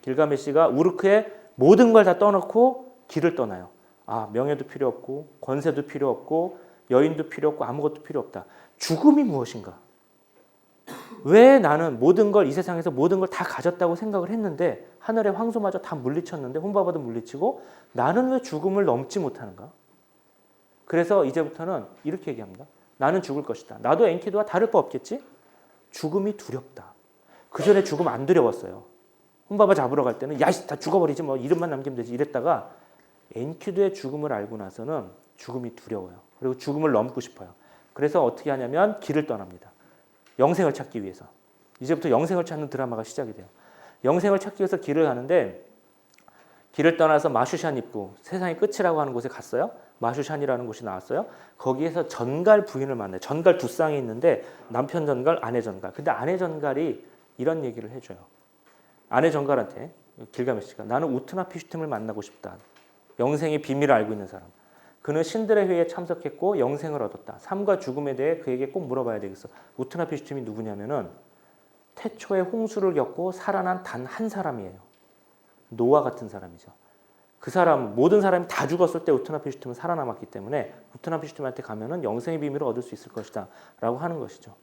길가메시가 우르크의 모든 걸 다 떠놓고 길을 떠나요. 아, 명예도 필요 없고 권세도 필요 없고 여인도 필요 없고 아무것도 필요 없다. 죽음이 무엇인가? 왜 나는 모든 걸 이 세상에서 모든 걸 다 가졌다고 생각을 했는데 하늘의 황소마저 다 물리쳤는데 혼바바도 물리치고 나는 왜 죽음을 넘지 못하는가? 그래서 이제부터는 이렇게 얘기합니다. 나는 죽을 것이다. 나도 엔키두와 다를 바 없겠지? 죽음이 두렵다. 그 전에 죽음 안 두려웠어요. 혼바바 잡으러 갈 때는 야씨 다 죽어버리지 뭐 이름만 남기면 되지 이랬다가 엔키두의 죽음을 알고 나서는 죽음이 두려워요. 그리고 죽음을 넘고 싶어요. 그래서 어떻게 하냐면 길을 떠납니다. 영생을 찾기 위해서. 이제부터 영생을 찾는 드라마가 시작이 돼요. 영생을 찾기 위해서 길을 가는데 길을 떠나서 마슈샨 입구, 세상의 끝이라고 하는 곳에 갔어요. 마슈샨이라는 곳이 나왔어요. 거기에서 전갈 부인을 만나요. 전갈 두 쌍이 있는데 남편 전갈, 아내 전갈. 근데 아내 전갈이 이런 얘기를 해줘요. 아내 전갈한테 길가메시가 나는 우트나피슈tim을 만나고 싶다. 영생의 비밀을 알고 있는 사람. 그는 신들의 회의에 참석했고 영생을 얻었다. 삶과 죽음에 대해 그에게 꼭 물어봐야 되겠어. 우트나피슈tim이 누구냐면은 태초의 홍수를 겪고 살아난 단 한 사람이에요. 노아 같은 사람이죠. 그 사람 모든 사람이 다 죽었을 때 우트나피슈tim은 살아남았기 때문에 우트나피슈tim한테 가면은 영생의 비밀을 얻을 수 있을 것이다라고 하는 것이죠.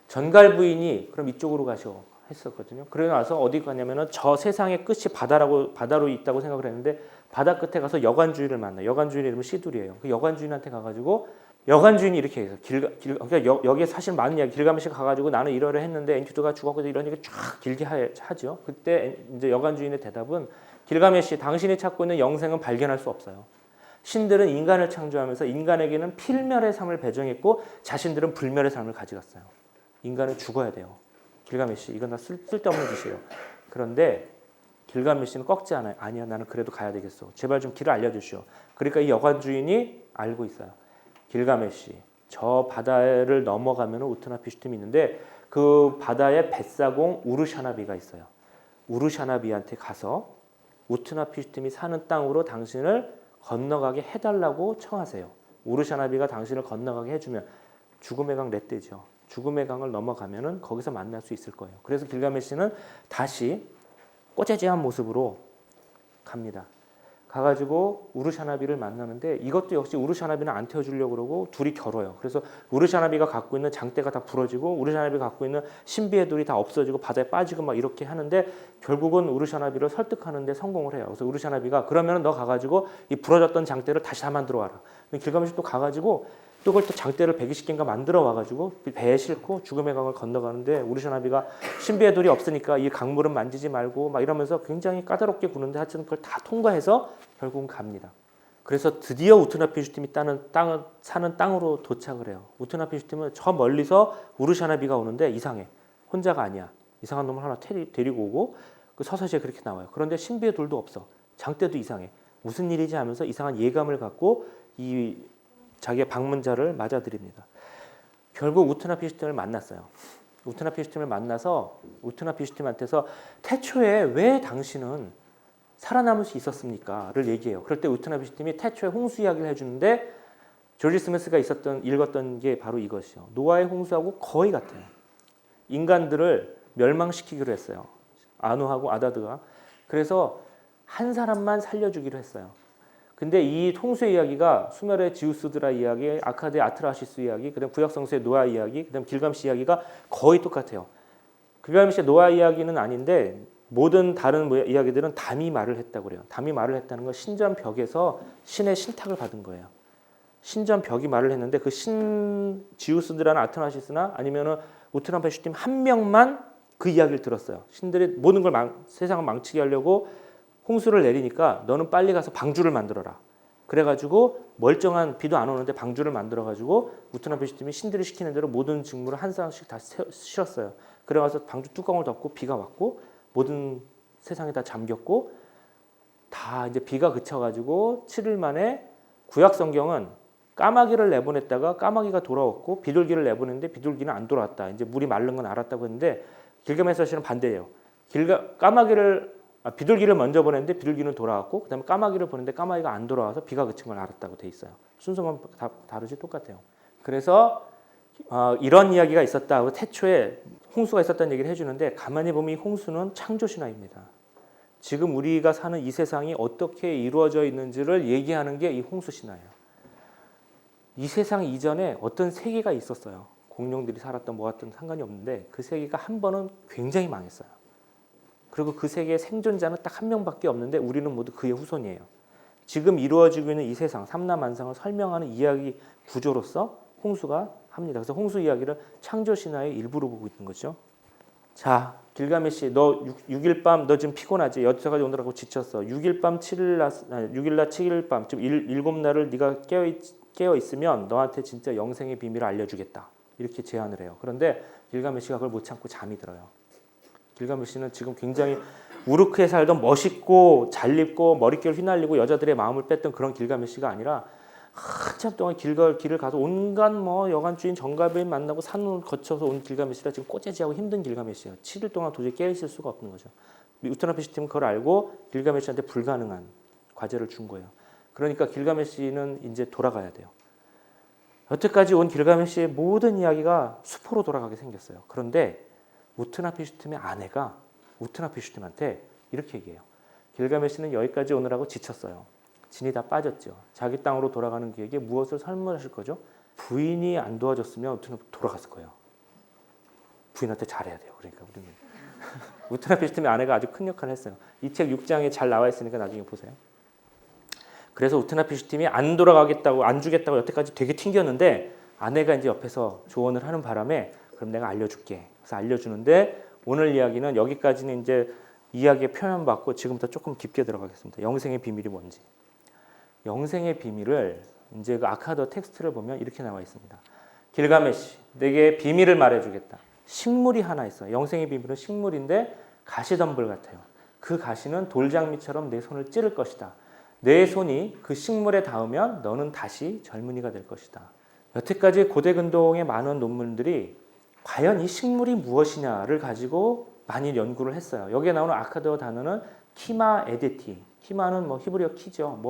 전갈 부인이 그럼 이쪽으로 가시오 했었거든요. 그러고 나서 어디 가냐면은 저 세상의 끝이 바다로 있다고 생각을 했는데 바다 끝에 가서 여관 주인을 만나요. 여관 주인의 이름은 시둘이에요. 그 여관 주인한테 가가지고 여관 주인이 이렇게 해서 그러니까 여기에 사실 많은 이야기 길가메시가 가가지고 나는 이러려 했는데 엔키두가 죽었고 이런 얘기 쫙 길게 하죠. 그때 이제 여관 주인의 대답은 길가메시 당신이 찾고 있는 영생은 발견할 수 없어요. 신들은 인간을 창조하면서 인간에게는 필멸의 삶을 배정했고 자신들은 불멸의 삶을 가져갔어요. 인간은 죽어야 돼요. 길가메시 이건 다 쓸데없는 짓이에요. 그런데 길가메시는 꺾지 않아요. 아니야 나는 그래도 가야 되겠어. 제발 좀 길을 알려주시오. 그러니까 이 여관 주인이 알고 있어요. 길가메시 저 바다를 넘어가면 우트나피슈tim이 있는데 그 바다에 뱃사공 우르샤나비가 있어요. 우르샤나비한테 가서 우트나피슈tim이 사는 땅으로 당신을 건너가게 해달라고 청하세요. 우르샤나비가 당신을 건너가게 해주면 죽음의 강 렛대죠. 죽음의 강을 넘어가면은 거기서 만날 수 있을 거예요. 그래서 길가메시는 다시 꼬재재한 모습으로 갑니다. 가가지고 우르샤나비를 만나는데 이것도 역시 우르샤나비는 안 태워주려고 그러고 둘이 겨뤄요. 그래서 우르샤나비가 갖고 있는 장대가 다 부러지고 우르샤나비가 갖고 있는 신비의 돌이 다 없어지고 바다에 빠지고 막 이렇게 하는데 결국은 우르샤나비를 설득하는 데 성공을 해요. 그래서 우르샤나비가 그러면 너 가가지고 이 부러졌던 장대를 다시 다 만들어 와라. 길가메시 또 가가지고 또 그걸 또 장대를 120개인가 만들어 와가지고 배에 싣고 죽음의 강을 건너가는데 우르샤나비가 신비의 돌이 없으니까 이 강물은 만지지 말고 막 이러면서 굉장히 까다롭게 구는데 하여튼 그걸 다 통과해서 결국은 갑니다. 그래서 드디어 우트나피슈tim이 사는 땅으로 도착을 해요. 우트나피슈tim은 저 멀리서 우르샤나비가 오는데 이상해. 혼자가 아니야. 이상한 놈을 하나 데리고 오고 그 서서시에 그렇게 나와요. 그런데 신비의 돌도 없어. 장대도 이상해. 무슨 일이지 하면서 이상한 예감을 갖고 이 자기의 방문자를 맞아들입니다. 결국 우트나피슈tim을 만났어요. 우트나피슈tim을 만나서 우트나피슈tim한테서 태초에 왜 당신은 살아남을 수 있었습니까?를 얘기해요. 그럴 때 우트나피슈tim이 태초의 홍수 이야기를 해주는데 조지 스미스가 읽었던 게 바로 이것이요. 노아의 홍수하고 거의 같아요. 인간들을 멸망시키기로 했어요. 아누하고 아다드가. 그래서 한 사람만 살려주기로 했어요. 근데 이 홍수 이야기가 수멜의 지우스드라 이야기, 아카드의 아트라시스 이야기, 그다음 구약 성서의 노아 이야기, 그다음 길가메시 이야기가 거의 똑같아요. 길가메시의 노아 이야기는 아닌데 모든 다른 이야기들은 담이 말을 했다고 그래요. 담이 말을 했다는 건 신전 벽에서 신의 신탁을 받은 거예요. 신전 벽이 말을 했는데 그 지우스드라나 아트라시스나 아니면은 우트람페슈팀 한 명만 그 이야기를 들었어요. 신들이 모든 걸 세상을 망치게 하려고 홍수를 내리니까 너는 빨리 가서 방주를 만들어라. 그래가지고 멀쩡한 비도 안 오는데 방주를 만들어가지고 우트람페슈팀이 신들이 시키는 대로 모든 직무를 한 사람씩 다 실었어요. 그래가서 방주 뚜껑을 덮고 비가 왔고 모든 세상이 다 잠겼고 다 이제 비가 그쳐가지고 7일 만에 구약 성경은 까마귀를 내보냈다가 까마귀가 돌아왔고 비둘기를 내보냈는데 비둘기는 안 돌아왔다. 이제 물이 마른 건 알았다고 했는데 길가메시는 반대예요. 비둘기를 먼저 보냈는데 비둘기는 돌아왔고 그다음에 까마귀를 보냈는데 까마귀가 안 돌아와서 비가 그친 걸 알았다고 돼 있어요. 순서만 다르지 똑같아요. 그래서 이런 이야기가 있었다. 태초에 홍수가 있었다는 얘기를 해주는데 가만히 보면 이 홍수는 창조 신화입니다. 지금 우리가 사는 이 세상이 어떻게 이루어져 있는지를 얘기하는 게 이 홍수 신화예요. 이 세상 이전에 어떤 세계가 있었어요. 공룡들이 살았던 뭐였던 상관이 없는데 그 세계가 한 번은 굉장히 망했어요. 그리고 그 세계의 생존자는 딱 한 명밖에 없는데 우리는 모두 그의 후손이에요. 지금 이루어지고 있는 이 세상 삼라만상을 설명하는 이야기 구조로서 홍수가 합니다. 그래서 홍수 이야기를 창조 신화의 일부로 보고 있는 거죠. 자, 길가메시, 너 6일 밤 너 지금 피곤하지? 여태까지 오느라고 지쳤어. 6일 밤 7일 낮, 6일 낮 7일 밤 지금 7날을 네가 깨어 있으면 너한테 진짜 영생의 비밀을 알려주겠다. 이렇게 제안을 해요. 그런데 길가메시가 그걸 못 참고 잠이 들어요. 길가메시는 지금 굉장히 우르크에 살던 멋있고 잘 입고 머릿결 휘날리고 여자들의 마음을 뺐던 그런 길가메시가 아니라 한참 동안 길을 가서 온갖 여관주인 정갈배인 만나고 산을 거쳐서 온 길가메시라 지금 꼬재지하고 힘든 길가메시예요. 7일 동안 도저히 깨어있을 수가 없는 거죠. 우트람페슈팀은 그걸 알고 길가메시한테 불가능한 과제를 준 거예요. 그러니까 길가메시는 이제 돌아가야 돼요. 여태까지 온 길가메시의 모든 이야기가 수포로 돌아가게 생겼어요. 그런데 우트나피슈팀의 아내가 우트나피슈팀한테 이렇게 얘기해요. 길가메시는 여기까지 오느라고 지쳤어요. 진이 다 빠졌죠. 자기 땅으로 돌아가는 그에게 무엇을 설문하실 거죠? 부인이 안 도와줬으면 우트나피슈팀 돌아갔을 거예요. 부인한테 잘해야 돼요. 그러니까 우리는 우트나피슈팀의 아내가 아주 큰 역할을 했어요. 이 책 6장에 잘 나와 있으니까 나중에 보세요. 그래서 우트나피슈팀이 안 돌아가겠다고 안 주겠다고 여태까지 되게 튕겼는데 아내가 이제 옆에서 조언을 하는 바람에 그럼 내가 알려줄게. 그래서 알려주는데 오늘 이야기는 여기까지는 이제 이야기의 표현 받고 지금부터 조금 깊게 들어가겠습니다. 영생의 비밀이 뭔지. 영생의 비밀을 이제 그 아카드 텍스트를 보면 이렇게 나와 있습니다. 길가메시, 내게 비밀을 말해주겠다. 식물이 하나 있어요. 영생의 비밀은 식물인데 가시덤불 같아요. 그 가시는 돌장미처럼 내 손을 찌를 것이다. 내 손이 그 식물에 닿으면 너는 다시 젊은이가 될 것이다. 여태까지 고대 근동의 많은 논문들이 과연 이 식물이 무엇이냐를 가지고 많이 연구를 했어요. 여기에 나오는 아카드어 단어는 키마 에데티. 키마는 히브리어 키죠.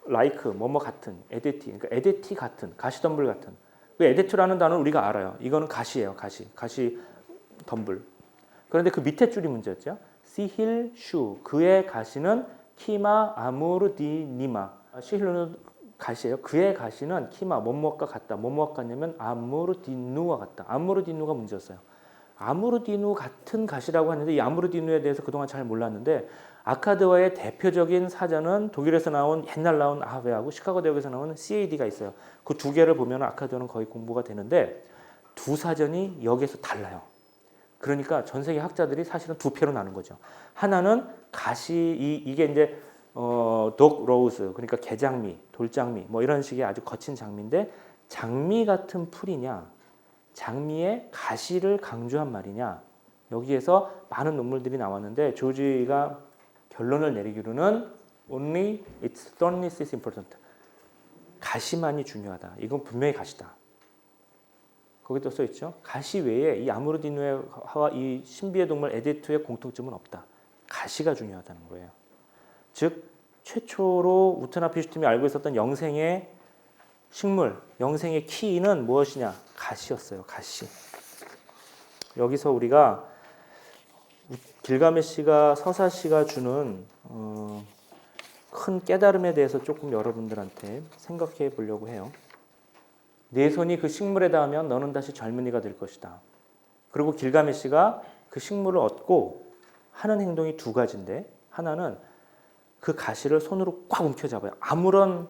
라이크, 같은, 에데티. 그러니까 에데티 같은, 가시덤불 같은. 그 에데트라는 단어는 우리가 알아요. 이거는 가시예요. 가시 덤불. 그런데 그 밑에 줄이 문제였죠. 시힐 슈. 그의 가시는 키마 아무르디니마. 시힐루는 가시예요. 그의 가시는 키마 뭐뭐가 같다. 뭐뭐가 같냐면 아무르디누와 같다. 아무르디누가 문제였어요. 아무르디누 같은 가시라고 하는데 이 아무르디누에 대해서 그동안 잘 몰랐는데 아카드어의 대표적인 사전은 독일에서 옛날 나온 아하베하고 시카고 대학에서 나온 CAD가 있어요. 그 두 개를 보면 아카드어는 거의 공부가 되는데 두 사전이 여기에서 달라요. 그러니까 전 세계 학자들이 사실은 두 표로 나눈 거죠. 하나는 가시 이게 이제 독 로우스 그러니까 개장미, 돌장미 이런 식의 아주 거친 장미인데 장미 같은 풀이냐, 장미의 가시를 강조한 말이냐 여기에서 많은 논문들이 나왔는데 조지가 결론을 내리기로는 only its thorniness is important. 가시만이 중요하다. 이건 분명히 가시다. 거기 또 써 있죠. 가시 외에 이 아무르디누와 이 신비의 동물 에데트의 공통점은 없다. 가시가 중요하다는 거예요. 즉 최초로 우트나피슈팀이 알고 있었던 영생의 식물, 영생의 키는 무엇이냐? 가시였어요. 가시. 여기서 우리가 길가메시가 서사시가 주는 큰 깨달음에 대해서 조금 여러분들한테 생각해 보려고 해요. 네 손이 그 식물에 닿으면 너는 다시 젊은이가 될 것이다. 그리고 길가메시가 그 식물을 얻고 하는 행동이 두 가지인데, 하나는 그 가시를 손으로 꽉 움켜잡아요. 아무런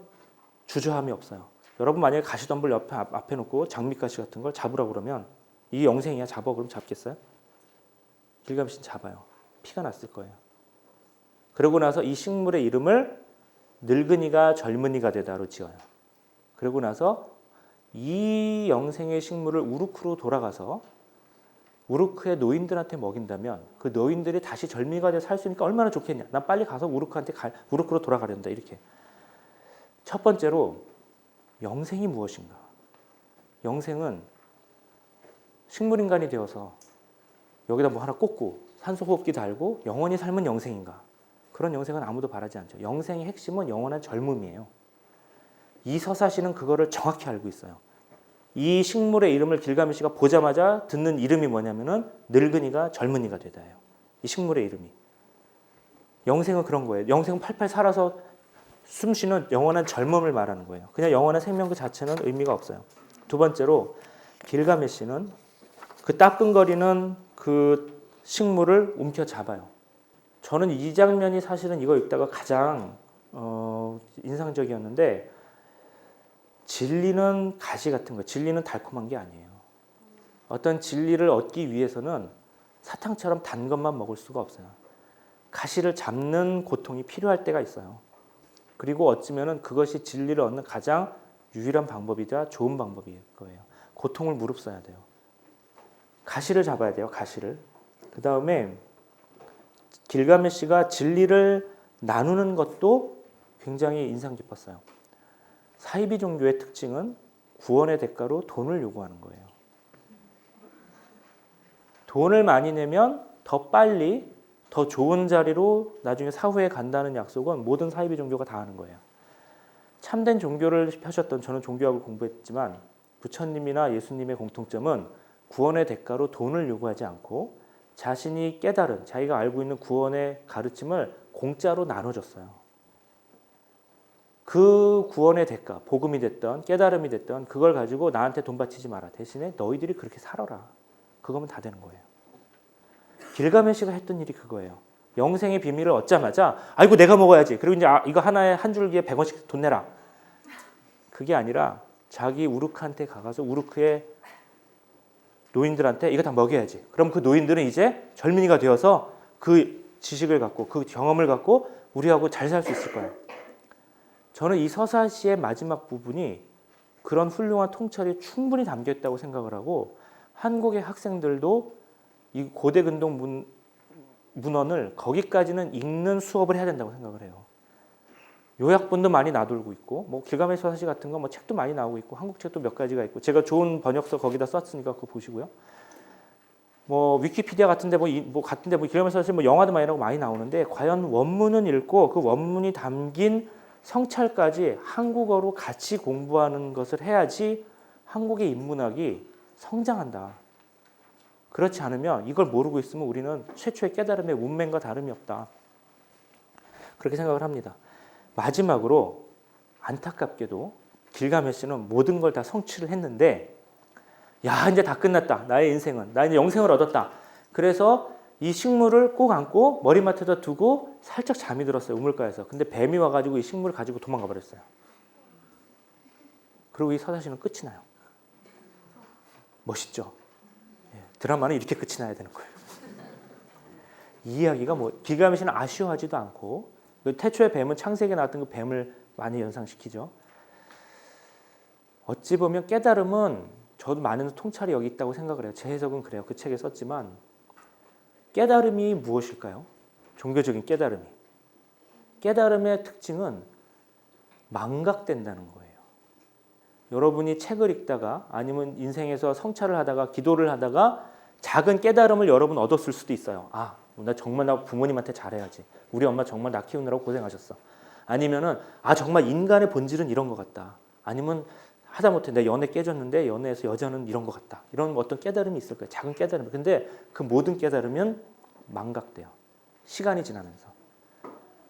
주저함이 없어요. 여러분 만약에 가시덤불 앞에 놓고 장미가시 같은 걸 잡으라고 그러면 이 영생이야, 잡아 그럼 잡겠어요? 길가메시는 잡아요. 피가 났을 거예요. 그러고 나서 이 식물의 이름을 늙은이가 젊은이가 되다로 지어요. 그러고 나서 이 영생의 식물을 우르크로 돌아가서 우르크의 노인들한테 먹인다면 그 노인들이 다시 젊은이가 돼서 살 수 있으니까 얼마나 좋겠냐. 난 빨리 가서 우르크로 돌아가련다. 이렇게. 첫 번째로 영생이 무엇인가? 영생은 식물인간이 되어서 여기다 뭐 하나 꽂고 산소호흡기 달고 영원히 삶은 영생인가? 그런 영생은 아무도 바라지 않죠. 영생의 핵심은 영원한 젊음이에요. 이 서사시는 그거를 정확히 알고 있어요. 이 식물의 이름을 길가메시가 보자마자 듣는 이름이 뭐냐면은 늙은이가 젊은이가 되다예요. 이 식물의 이름이. 영생은 그런 거예요. 영생은 팔팔 살아서 숨쉬는 영원한 젊음을 말하는 거예요. 그냥 영원한 생명 그 자체는 의미가 없어요. 두 번째로 길가메시는 그 따끔거리는 그 식물을 움켜잡아요. 저는 이 장면이 사실은 이거 읽다가 가장 인상적이었는데, 진리는 가시 같은 거, 진리는 달콤한 게 아니에요. 어떤 진리를 얻기 위해서는 사탕처럼 단 것만 먹을 수가 없어요. 가시를 잡는 고통이 필요할 때가 있어요. 그리고 어쩌면은 그것이 진리를 얻는 가장 유일한 방법이자 좋은 방법일 거예요. 고통을 무릅써야 돼요. 가시를 잡아야 돼요. 가시를. 그 다음에 길가메시가 진리를 나누는 것도 굉장히 인상 깊었어요. 사이비 종교의 특징은 구원의 대가로 돈을 요구하는 거예요. 돈을 많이 내면 더 빨리 더 좋은 자리로 나중에 사후에 간다는 약속은 모든 사이비 종교가 다 하는 거예요. 참된 종교를 펴셨던, 저는 종교학을 공부했지만 부처님이나 예수님의 공통점은 구원의 대가로 돈을 요구하지 않고 자신이 깨달은, 자기가 알고 있는 구원의 가르침을 공짜로 나눠줬어요. 그 구원의 대가, 복음이 됐던 깨달음이 됐던 그걸 가지고 나한테 돈 바치지 마라. 대신에 너희들이 그렇게 살아라. 그거면 다 되는 거예요. 길가메시가 했던 일이 그거예요. 영생의 비밀을 얻자마자 아이고 내가 먹어야지. 그리고 이제 이거 하나에 한 줄기에 100원씩 돈 내라. 그게 아니라 자기 우르크한테 가서 우르크의 노인들한테 이거 다 먹여야지. 그럼 그 노인들은 이제 젊은이가 되어서 그 지식을 갖고 그 경험을 갖고 우리하고 잘 살 수 있을 거예요. 저는 이 서사시의 마지막 부분이 그런 훌륭한 통찰이 충분히 담겨있다고 생각을 하고, 한국의 학생들도 이 고대 근동 문헌을 거기까지는 읽는 수업을 해야 된다고 생각을 해요. 요약본도 많이 나돌고 있고, 뭐 길가메시 서사시 같은 거 뭐 책도 많이 나오고 있고, 한국 책도 몇 가지가 있고, 제가 좋은 번역서 거기다 썼으니까 그거 보시고요. 뭐 위키피디아 같은데 뭐 길가메시 서사시 뭐 영화도 많이 나오는데, 과연 원문은 읽고 그 원문이 담긴 성찰까지 한국어로 같이 공부하는 것을 해야지 한국의 인문학이 성장한다. 그렇지 않으면 이걸 모르고 있으면 우리는 최초의 깨달음의 문맹과 다름이 없다. 그렇게 생각을 합니다. 마지막으로 안타깝게도 길가메시는 모든 걸 다 성취를 했는데, 야 이제 다 끝났다. 나의 인생은. 나 이제 영생을 얻었다. 그래서 이 식물을 꼭 안고 머리맡에다 두고 살짝 잠이 들었어요. 우물가에서. 근데 뱀이 와가지고 이 식물을 가지고 도망가 버렸어요. 그리고 이 서사시는 끝이 나요. 멋있죠? 드라마는 이렇게 끝이 나야 되는 거예요. 이 이야기가 뭐 길가메시는 아쉬워하지도 않고, 태초의 뱀은 창세기에 나왔던 그 뱀을 많이 연상시키죠. 어찌 보면 깨달음은, 저도 많은 통찰이 여기 있다고 생각을 해요. 제 해석은 그래요. 그 책에 썼지만, 깨달음이 무엇일까요? 종교적인 깨달음이. 깨달음의 특징은 망각된다는 거예요. 여러분이 책을 읽다가 아니면 인생에서 성찰을 하다가 기도를 하다가 작은 깨달음을 여러분 얻었을 수도 있어요. 아, 나 정말 나 부모님한테 잘해야지. 우리 엄마 정말 나 키우느라고 고생하셨어. 아니면은 아 정말 인간의 본질은 이런 것 같다. 아니면 하다못해 내 연애 깨졌는데 연애에서 여자는 이런 것 같다. 이런 어떤 깨달음이 있을 거예요. 작은 깨달음. 근데 그 모든 깨달으면 망각돼요. 시간이 지나면서.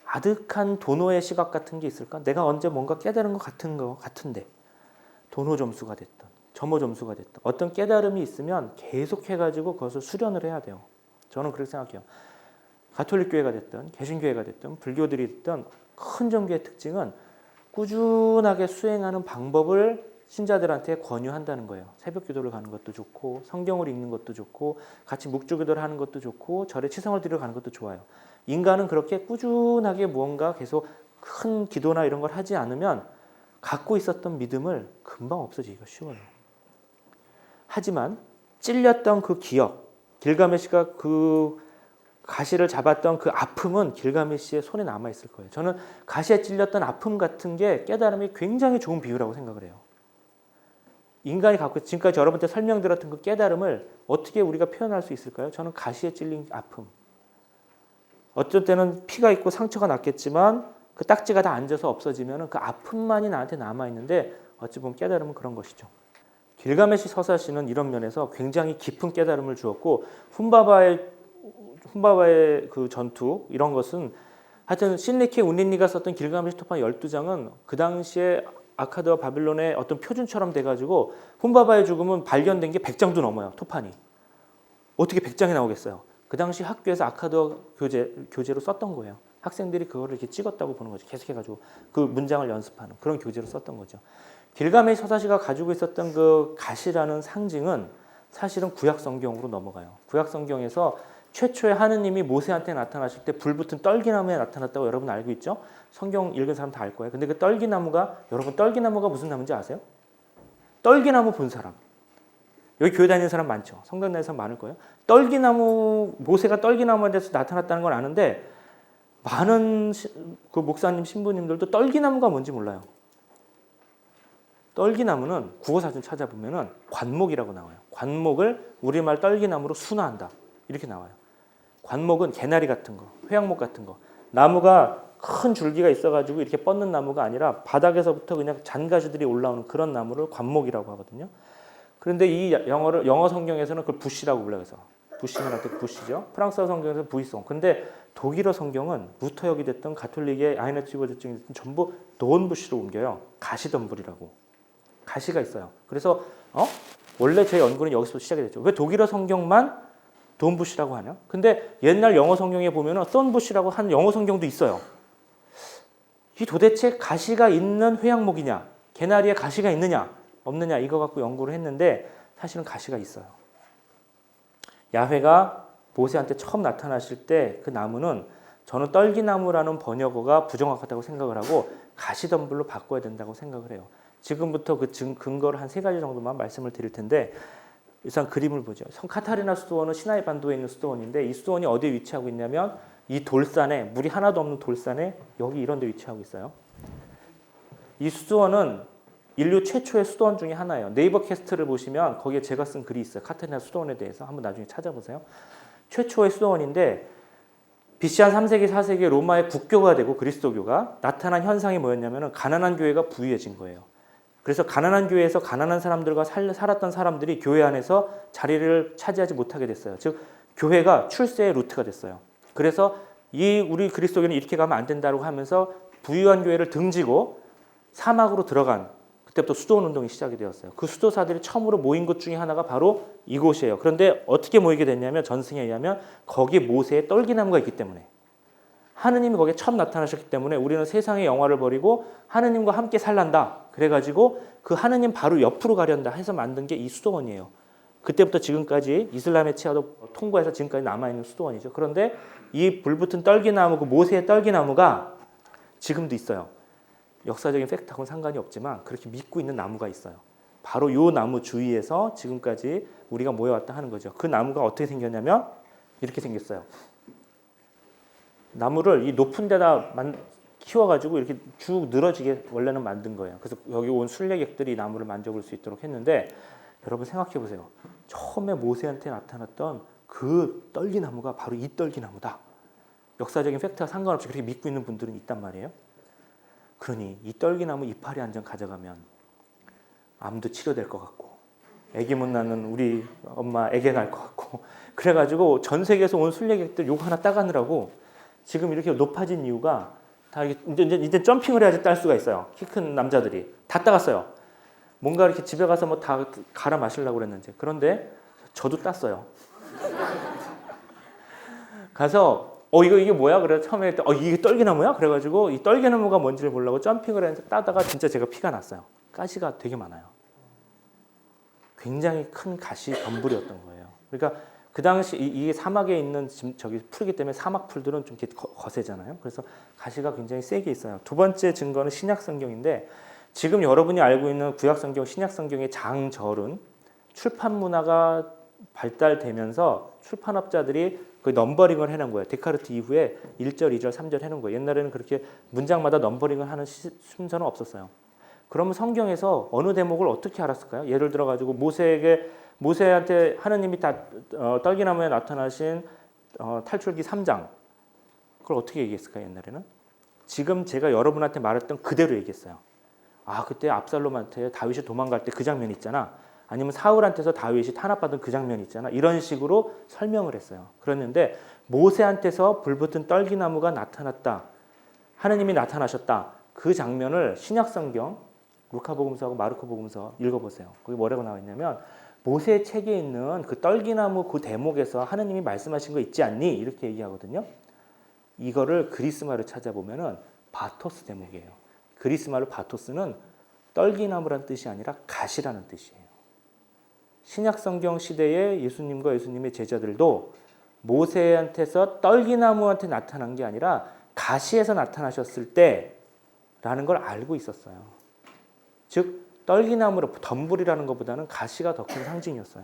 아득한 도노의 시각 같은 게 있을까? 내가 언제 뭔가 깨달은 것 같은데 도노 점수가 됐던 점호 점수가 됐던 어떤 깨달음이 있으면 계속 해가지고 그것을 수련을 해야 돼요. 저는 그렇게 생각해요. 가톨릭 교회가 됐든 개신교회가 됐든 불교들이 됐든 큰 종교의 특징은 꾸준하게 수행하는 방법을 신자들한테 권유한다는 거예요. 새벽 기도를 가는 것도 좋고 성경을 읽는 것도 좋고 같이 묵주기도를 하는 것도 좋고 절에 치성을 드리러 가는 것도 좋아요. 인간은 그렇게 꾸준하게 무언가 계속 큰 기도나 이런 걸 하지 않으면 갖고 있었던 믿음을 금방 없어지기가 쉬워요. 하지만 찔렸던 그 기억, 길가메시가 그 가시를 잡았던 그 아픔은 길가메시의 손에 남아있을 거예요. 저는 가시에 찔렸던 아픔 같은 게 깨달음이 굉장히 좋은 비유라고 생각을 해요. 인간이 갖고 지금까지 여러분한테 설명드렸던 그 깨달음을 어떻게 우리가 표현할 수 있을까요? 저는 가시에 찔린 아픔. 어쩔 때는 피가 있고 상처가 났겠지만 그 딱지가 다 앉아서 없어지면 그 아픔만이 나한테 남아있는데 어찌 보면 깨달음은 그런 것이죠. 길가메시 서사시는 이런 면에서 굉장히 깊은 깨달음을 주었고 훈바바의 그 전투 이런 것은 하여튼 신리케 운린니가 썼던 길가메시 토판 12장은 그 당시에 아카드와 바빌론의 어떤 표준처럼 돼가지고 훈바바의 죽음은 발견된 게 100장도 넘어요. 토판이. 어떻게 100장이 나오겠어요. 그 당시 학교에서 아카드 교재로 썼던 거예요. 학생들이 그거를 이렇게 찍었다고 보는 거죠. 계속해가지고 그 문장을 연습하는 그런 교재로 썼던 거죠. 길가메시 서사시가 가지고 있었던 그 가시라는 상징은 사실은 구약 성경으로 넘어가요. 구약 성경에서 최초의 하느님이 모세한테 나타나실 때 불붙은 떨기나무에 나타났다고 여러분 알고 있죠? 성경 읽은 사람 다 알 거예요. 근데 그 떨기나무가 여러분 떨기나무가 무슨 나무인지 아세요? 떨기나무 본 사람. 여기 교회 다니는 사람 많죠. 성경 다니는 사람 많을 거예요. 떨기나무 모세가 떨기나무에 대해서 나타났다는 건 아는데 많은 그 목사님 신부님들도 떨기나무가 뭔지 몰라요. 떨기나무는 국어사전 찾아보면은 관목이라고 나와요. 관목을 우리말 떨기나무로 순화한다. 이렇게 나와요. 관목은 개나리 같은 거, 회양목 같은 거. 나무가 큰 줄기가 있어가지고 이렇게 뻗는 나무가 아니라 바닥에서부터 그냥 잔가지들이 올라오는 그런 나무를 관목이라고 하거든요. 그런데 이 영어 성경에서는 그걸 부시라고 불러요. 그래서 부시는 어떻게 부시죠? 프랑스어 성경에서는 부이송. 근데 독일어 성경은 루터역이 됐던 가톨릭의 아이너티버즈증이 됐던 전부 도온부시로 옮겨요. 가시덤불이라고. 가시가 있어요. 그래서 원래 제 연구는 여기서 시작이 됐죠. 왜 독일어 성경만 돈부시라고 하냐? 근데 옛날 영어 성경에 보면은 썬부시라고 한 영어 성경도 있어요. 이 도대체 가시가 있는 회양목이냐? 개나리에 가시가 있느냐? 없느냐? 이거 갖고 연구를 했는데 사실은 가시가 있어요. 야훼가 모세한테 처음 나타나실 때 그 나무는 저는 떨기나무라는 번역어가 부정확하다고 생각을 하고 가시덤불로 바꿔야 된다고 생각을 해요. 지금부터 그 근거를 한 3가지 정도만 말씀을 드릴 텐데 우선 그림을 보죠. 성 카타리나 수도원은 시나이 반도에 있는 수도원인데 이 수도원이 어디에 위치하고 있냐면 이 돌산에 물이 하나도 없는 돌산에 여기 이런 데 위치하고 있어요. 이 수도원은 인류 최초의 수도원 중에 하나예요. 네이버 캐스트를 보시면 거기에 제가 쓴 글이 있어요. 카타리나 수도원에 대해서 한번 나중에 찾아보세요. 최초의 수도원인데 BC 한 3세기, 4세기 로마의 국교가 되고 그리스도교가 나타난 현상이 뭐였냐면 가난한 교회가 부유해진 거예요. 그래서 가난한 교회에서 가난한 사람들과 살았던 사람들이 교회 안에서 자리를 차지하지 못하게 됐어요. 즉 교회가 출세의 루트가 됐어요. 그래서 우리 그리스도교는 이렇게 가면 안 된다고 하면서 부유한 교회를 등지고 사막으로 들어간 그때부터 수도원 운동이 시작이 되었어요. 그 수도사들이 처음으로 모인 곳 중에 하나가 바로 이곳이에요. 그런데 어떻게 모이게 됐냐면 전승에 의하면 거기에 모세의 떨기나무가 있기 때문에 하느님이 거기에 처음 나타나셨기 때문에 우리는 세상의 영화를 버리고 하느님과 함께 살란다. 그래가지고 그 하느님 바로 옆으로 가련다 해서 만든 게 이 수도원이에요. 그때부터 지금까지 이슬람의 치하도 통과해서 지금까지 남아있는 수도원이죠. 그런데 이 불붙은 떨기나무, 그 모세의 떨기나무가 지금도 있어요. 역사적인 팩트하고는 상관이 없지만 그렇게 믿고 있는 나무가 있어요. 바로 이 나무 주위에서 지금까지 우리가 모여왔다 하는 거죠. 그 나무가 어떻게 생겼냐면 이렇게 생겼어요. 나무를 이 높은 데다 키워가지고 이렇게 쭉 늘어지게 원래는 만든 거예요. 그래서 여기 온 순례객들이 나무를 만져볼 수 있도록 했는데 여러분 생각해 보세요. 처음에 모세한테 나타났던 그 떨기나무가 바로 이 떨기나무다. 역사적인 팩트와 상관없이 그렇게 믿고 있는 분들은 있단 말이에요. 그러니 이 떨기나무 이파리 한 장 가져가면 암도 치료될 것 같고 아기 못 낳는 우리 엄마 아기 날 것 같고 그래가지고 전 세계에서 온 순례객들 요거 하나 따가느라고 지금 이렇게 높아진 이유가 다 이제 점핑을 해야지 딸 수가 있어요. 키 큰 남자들이 다 따갔어요. 뭔가 이렇게 집에 가서 뭐 다 갈아 마시려고 그랬는지. 그런데 저도 땄어요. 가서 이게 뭐야? 그래 처음에 이게 떨기나무야? 그래가지고 이 떨기나무가 뭔지를 보려고 점핑을 했는데 따다가 진짜 제가 피가 났어요. 가시가 되게 많아요. 굉장히 큰 가시 덤불이었던 거예요. 그러니까 그 당시 이 사막에 있는 저기 풀이기 때문에 사막 풀들은 좀 이렇게 거세잖아요. 그래서 가시가 굉장히 세게 있어요. 두 번째 증거는 신약 성경인데 지금 여러분이 알고 있는 구약 성경, 신약 성경의 장절은 출판 문화가 발달되면서 출판업자들이 그 넘버링을 해놓은 거예요. 데카르트 이후에 1절, 2절, 3절 해놓은 거예요. 옛날에는 그렇게 문장마다 넘버링을 하는 순서는 없었어요. 그러면 성경에서 어느 대목을 어떻게 알았을까요? 예를 들어 가지고 모세한테 하느님이 떨기나무에 나타나신 탈출기 3장 그걸 어떻게 얘기했을까요? 옛날에는 지금 제가 여러분한테 말했던 그대로 얘기했어요. 그때 압살롬한테 다윗이 도망갈 때 그 장면 있잖아. 아니면 사울한테서 다윗이 탄압받은 그 장면 있잖아. 이런 식으로 설명을 했어요. 그랬는데 모세한테서 불붙은 떨기나무가 나타났다. 하느님이 나타나셨다. 그 장면을 신약성경 루카복음서하고 마르코복음서 읽어보세요. 거기 뭐라고 나와 있냐면 모세 책에 있는 그 떨기나무 그 대목에서 하느님이 말씀하신 거 있지 않니? 이렇게 얘기하거든요. 이거를 그리스말을 찾아보면은 바토스 대목이에요. 그리스말로 바토스는 떨기나무란 뜻이 아니라 가시라는 뜻이에요. 신약성경 시대의 예수님과 예수님의 제자들도 모세한테서 떨기나무한테 나타난 게 아니라 가시에서 나타나셨을 때라는 걸 알고 있었어요. 즉 떨기나무로 덤불이라는 것보다는 가시가 더 큰 상징이었어요.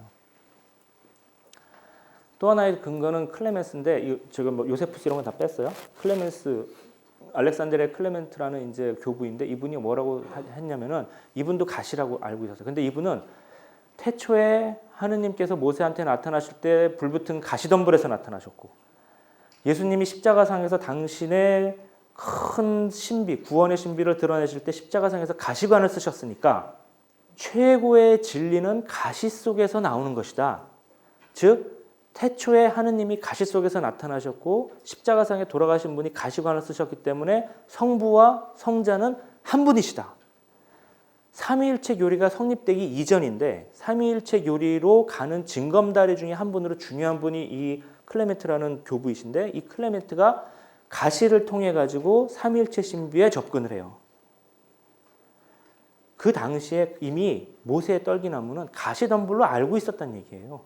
또 하나의 근거는 클레멘스인데 지금 요세푸스 이런 건 다 뺐어요. 클레멘스 알렉산드리아 클레멘트라는 이제 교부인데 이분이 뭐라고 했냐면은 이분도 가시라고 알고 있었어요. 근데 이분은 태초에 하느님께서 모세한테 나타나실 때 불붙은 가시덤불에서 나타나셨고 예수님이 십자가상에서 당신의 큰 신비, 구원의 신비를 드러내실 때 십자가상에서 가시관을 쓰셨으니까 최고의 진리는 가시 속에서 나오는 것이다. 즉 태초에 하느님이 가시 속에서 나타나셨고 십자가상에 돌아가신 분이 가시관을 쓰셨기 때문에 성부와 성자는 한 분이시다. 삼위일체 교리가 성립되기 이전인데 삼위일체 교리로 가는 징검다리 중에 한 분으로 중요한 분이 이 클레멘트라는 교부이신데 이 클레멘트가 가시를 통해 가지고 삼위일체 신비에 접근을 해요. 그 당시에 이미 모세의 떨기나무는 가시덤불로 알고 있었다는 얘기예요.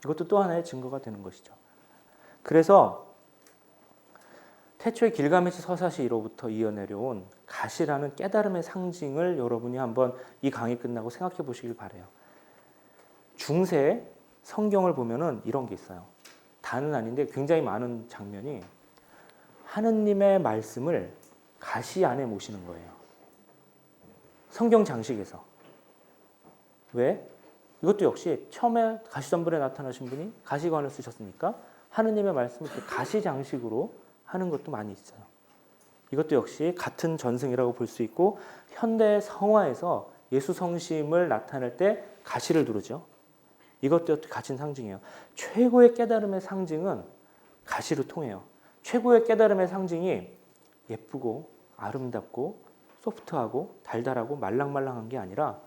이것도 또 하나의 증거가 되는 것이죠. 그래서 태초의 길가메시 서사시로부터 이어내려온 가시라는 깨달음의 상징을 여러분이 한번 이 강의 끝나고 생각해 보시길 바라요. 중세 성경을 보면은 이런 게 있어요. 다는 아닌데 굉장히 많은 장면이 하느님의 말씀을 가시 안에 모시는 거예요. 성경 장식에서. 왜? 이것도 역시 처음에 가시덤불에 나타나신 분이 가시관을 쓰셨으니까 하느님의 말씀을 가시 장식으로 하는 것도 많이 있어요. 이것도 역시 같은 전승이라고 볼 수 있고 현대 성화에서 예수 성심을 나타낼 때 가시를 두르죠. 이것도 가진 상징이에요. 최고의 깨달음의 상징은 가시로 통해요. 최고의 깨달음의 상징이 예쁘고 아름답고 소프트하고 달달하고 말랑말랑한 게 아니라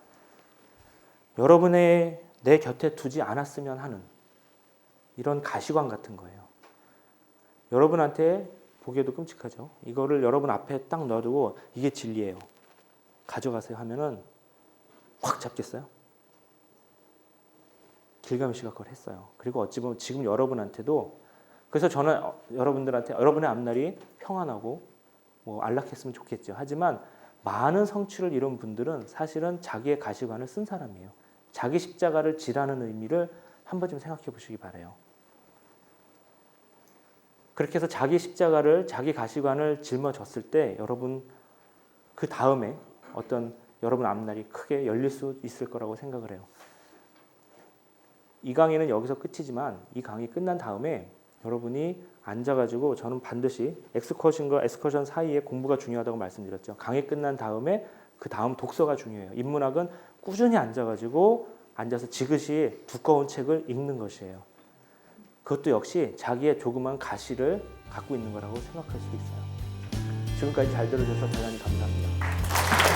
여러분의 내 곁에 두지 않았으면 하는 이런 가시관 같은 거예요. 여러분한테 보기에도 끔찍하죠. 이거를 여러분 앞에 딱 놔두고 이게 진리예요. 가져가세요 하면은 확 잡겠어요? 길가메시가 그걸 했어요. 그리고 어찌 보면 지금 여러분한테도 그래서 저는 여러분들한테 여러분의 앞날이 평안하고 안락했으면 좋겠죠. 하지만 많은 성취를 이룬 분들은 사실은 자기의 가시관을 쓴 사람이에요. 자기 십자가를 지라는 의미를 한 번쯤 생각해 보시기 바라요. 그렇게 해서 자기 십자가를 자기 가시관을 짊어졌을 때 여러분 그 다음에 어떤 여러분 앞날이 크게 열릴 수 있을 거라고 생각을 해요. 이 강의는 여기서 끝이지만 이 강의 끝난 다음에 여러분이 앉아가지고 저는 반드시 엑스커션과 에스커션 사이에 공부가 중요하다고 말씀드렸죠. 강의 끝난 다음에 그 다음 독서가 중요해요. 인문학은 꾸준히 앉아서 지그시 두꺼운 책을 읽는 것이에요. 그것도 역시 자기의 조그만 가시를 갖고 있는 거라고 생각할 수 있어요. 지금까지 잘 들어주셔서 대단히 감사합니다.